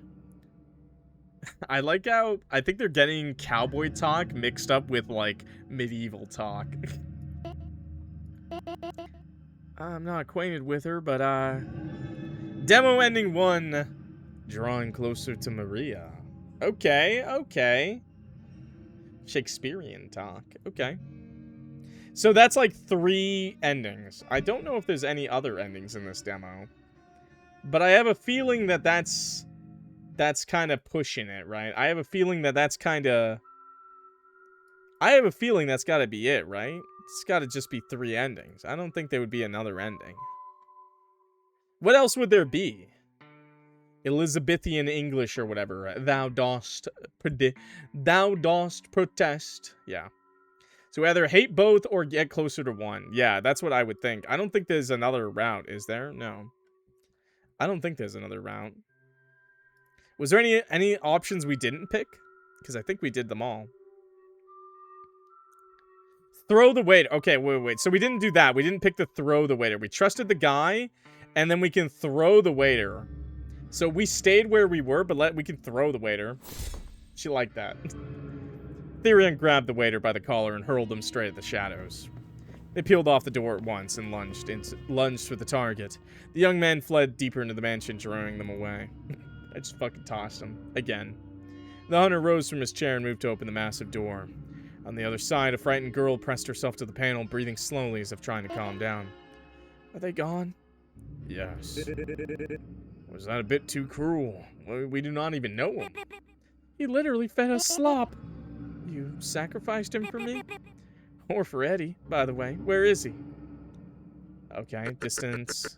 I like how, I think they're getting cowboy talk mixed up with, like, medieval talk. I'm not acquainted with her, but, Demo ending 1. Drawing closer to Maria. Okay, okay. Shakespearean talk. Okay. So that's like 3 endings. I don't know if there's any other endings in this demo. But I have a feeling that that's kind of pushing it, right? I have a feeling that that's kind of... I have a feeling that's got to be it, right? It's got to just be 3 endings. I don't think there would be another ending. What else would there be? Elizabethan English or whatever. Thou dost protest. Yeah. So either hate both or get closer to one. Yeah, that's what I would think. I don't think there's another route, is there? No. I don't think there's another route. Was there any options we didn't pick? Because I think we did them all. Throw the waiter. Okay, wait. So we didn't do that. We didn't pick the throw the waiter. We trusted the guy, and then we can throw the waiter. So we stayed where we were, but we can throw the waiter. She liked that. Therion grabbed the waiter by the collar and hurled him straight at the shadows. They peeled off the door at once and lunged for the target. The young man fled deeper into the mansion, drawing them away. I just fucking tossed him. Again. The hunter rose from his chair and moved to open the massive door. On the other side, a frightened girl pressed herself to the panel, breathing slowly as if trying to calm down. Are they gone? Yes. Was that a bit too cruel? We do not even know him. He literally fed us slop. You sacrificed him for me? Or for Eddie, by the way. Where is he? Okay, distance.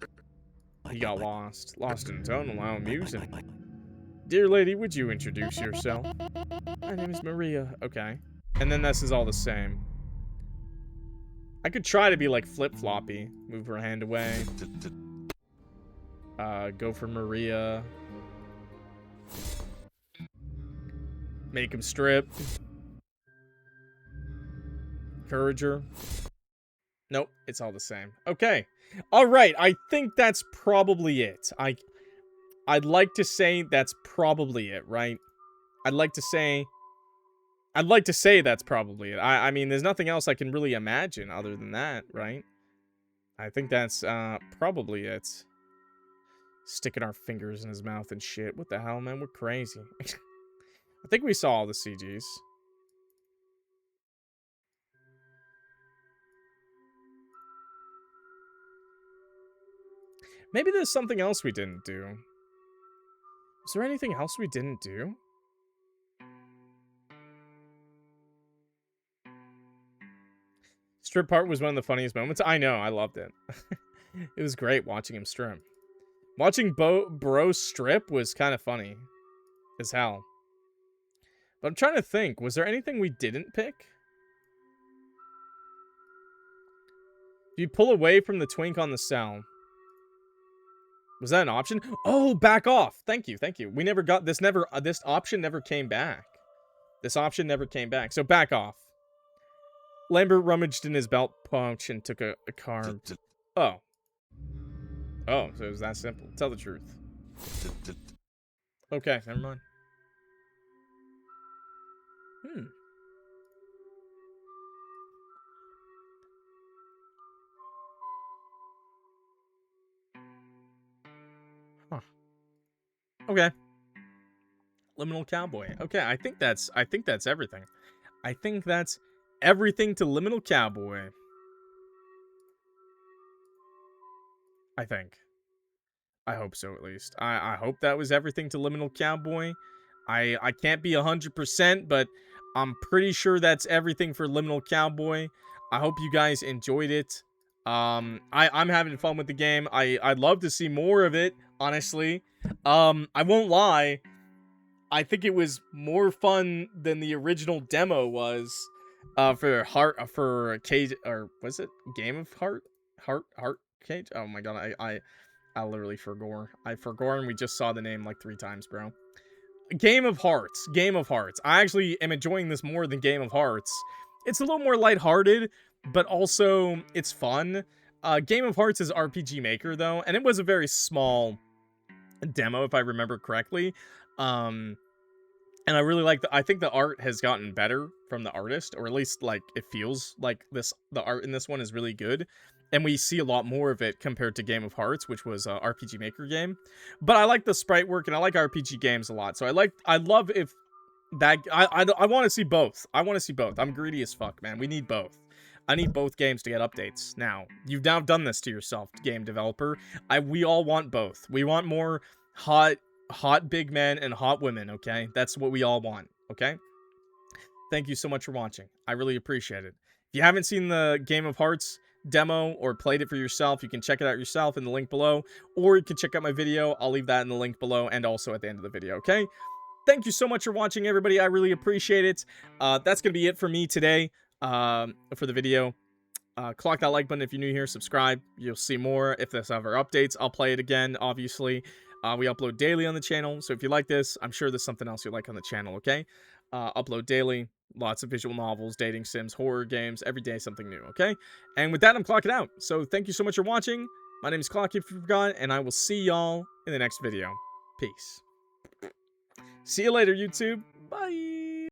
He got lost. Lost in tunnel, how amusing. Dear lady, would you introduce yourself? My name is Maria. Okay. And then this is all the same. I could try to be like flip-floppy. Move her hand away. Go for Maria. Make him strip. Encourage her. Nope, it's all the same. Okay. Alright, I think that's probably it. I'd like to say that's probably it, right? I'd like to say that's probably it. I mean, there's nothing else I can really imagine other than that, right? I think that's probably it. Sticking our fingers in his mouth and shit. What the hell, man? We're crazy. I think we saw all the CGs. Maybe there's something else we didn't do. Is there anything else we didn't do? Strip part was one of the funniest moments. I know, I loved it. It was great watching him strip. Watching Bro strip was kind of funny as hell. But I'm trying to think, was there anything we didn't pick? If you pull away from the twink on the cell. Was that an option? Oh, back off. Thank you, thank you. We never got this this option never came back. This option never came back. So back off. Lambert rummaged in his belt pouch and took a card. Oh. Oh, so it was that simple. Tell the truth. Okay, never mind. Huh. Okay. Liminal Cowboy. Okay, I think that's everything. I think that's everything to Liminal Cowboy. I think. I hope so, at least. I hope that was everything to Liminal Cowboy. I can't be 100%, but I'm pretty sure that's everything for Liminal Cowboy. I hope you guys enjoyed it. I'm having fun with the game. I'd love to see more of it, honestly. I won't lie. I think it was more fun than the original demo was. For Cage, or was it Game of Heart Cage? Oh my god, I literally forgot. I forgot, and we just saw the name like 3 times, bro. Game of Hearts. Game of Hearts. I actually am enjoying this more than Game of Hearts. It's a little more lighthearted, but also it's fun. Game of Hearts is RPG Maker though, and it was a very small demo if I remember correctly. And I really like I think the art has gotten better from the artist, or at least like it feels like the art in this one is really good. And we see a lot more of it compared to Game of Hearts, which was a RPG Maker game. But I like the sprite work and I like RPG games a lot. So I love if that I want to see both. I want to see both. I'm greedy as fuck, man. We need both. I need both games to get updates. Now, you've now done this to yourself, game developer. We all want both. We want more hot big men and hot women, okay? That's what we all want, okay? Thank you so much for watching. I really appreciate it. If you haven't seen the Game of Hearts demo or played it for yourself, you can check it out yourself in the link below, or you can check out my video. I'll leave that in the link below and also at the end of the video, okay? Thank you so much for watching, everybody. I really appreciate it. That's going to be it for me today for the video. Clock that like button if you're new here. Subscribe. You'll see more. If there's ever updates, I'll play it again, obviously. We upload daily on the channel, so if you like this, I'm sure there's something else you like on the channel, okay? Upload daily. Lots of visual novels, dating sims, horror games, every day something new, okay? And with that, I'm clocking out. So thank you so much for watching. My name is Clock, if you forgot, and I will see y'all in the next video. Peace. See you later, YouTube. Bye.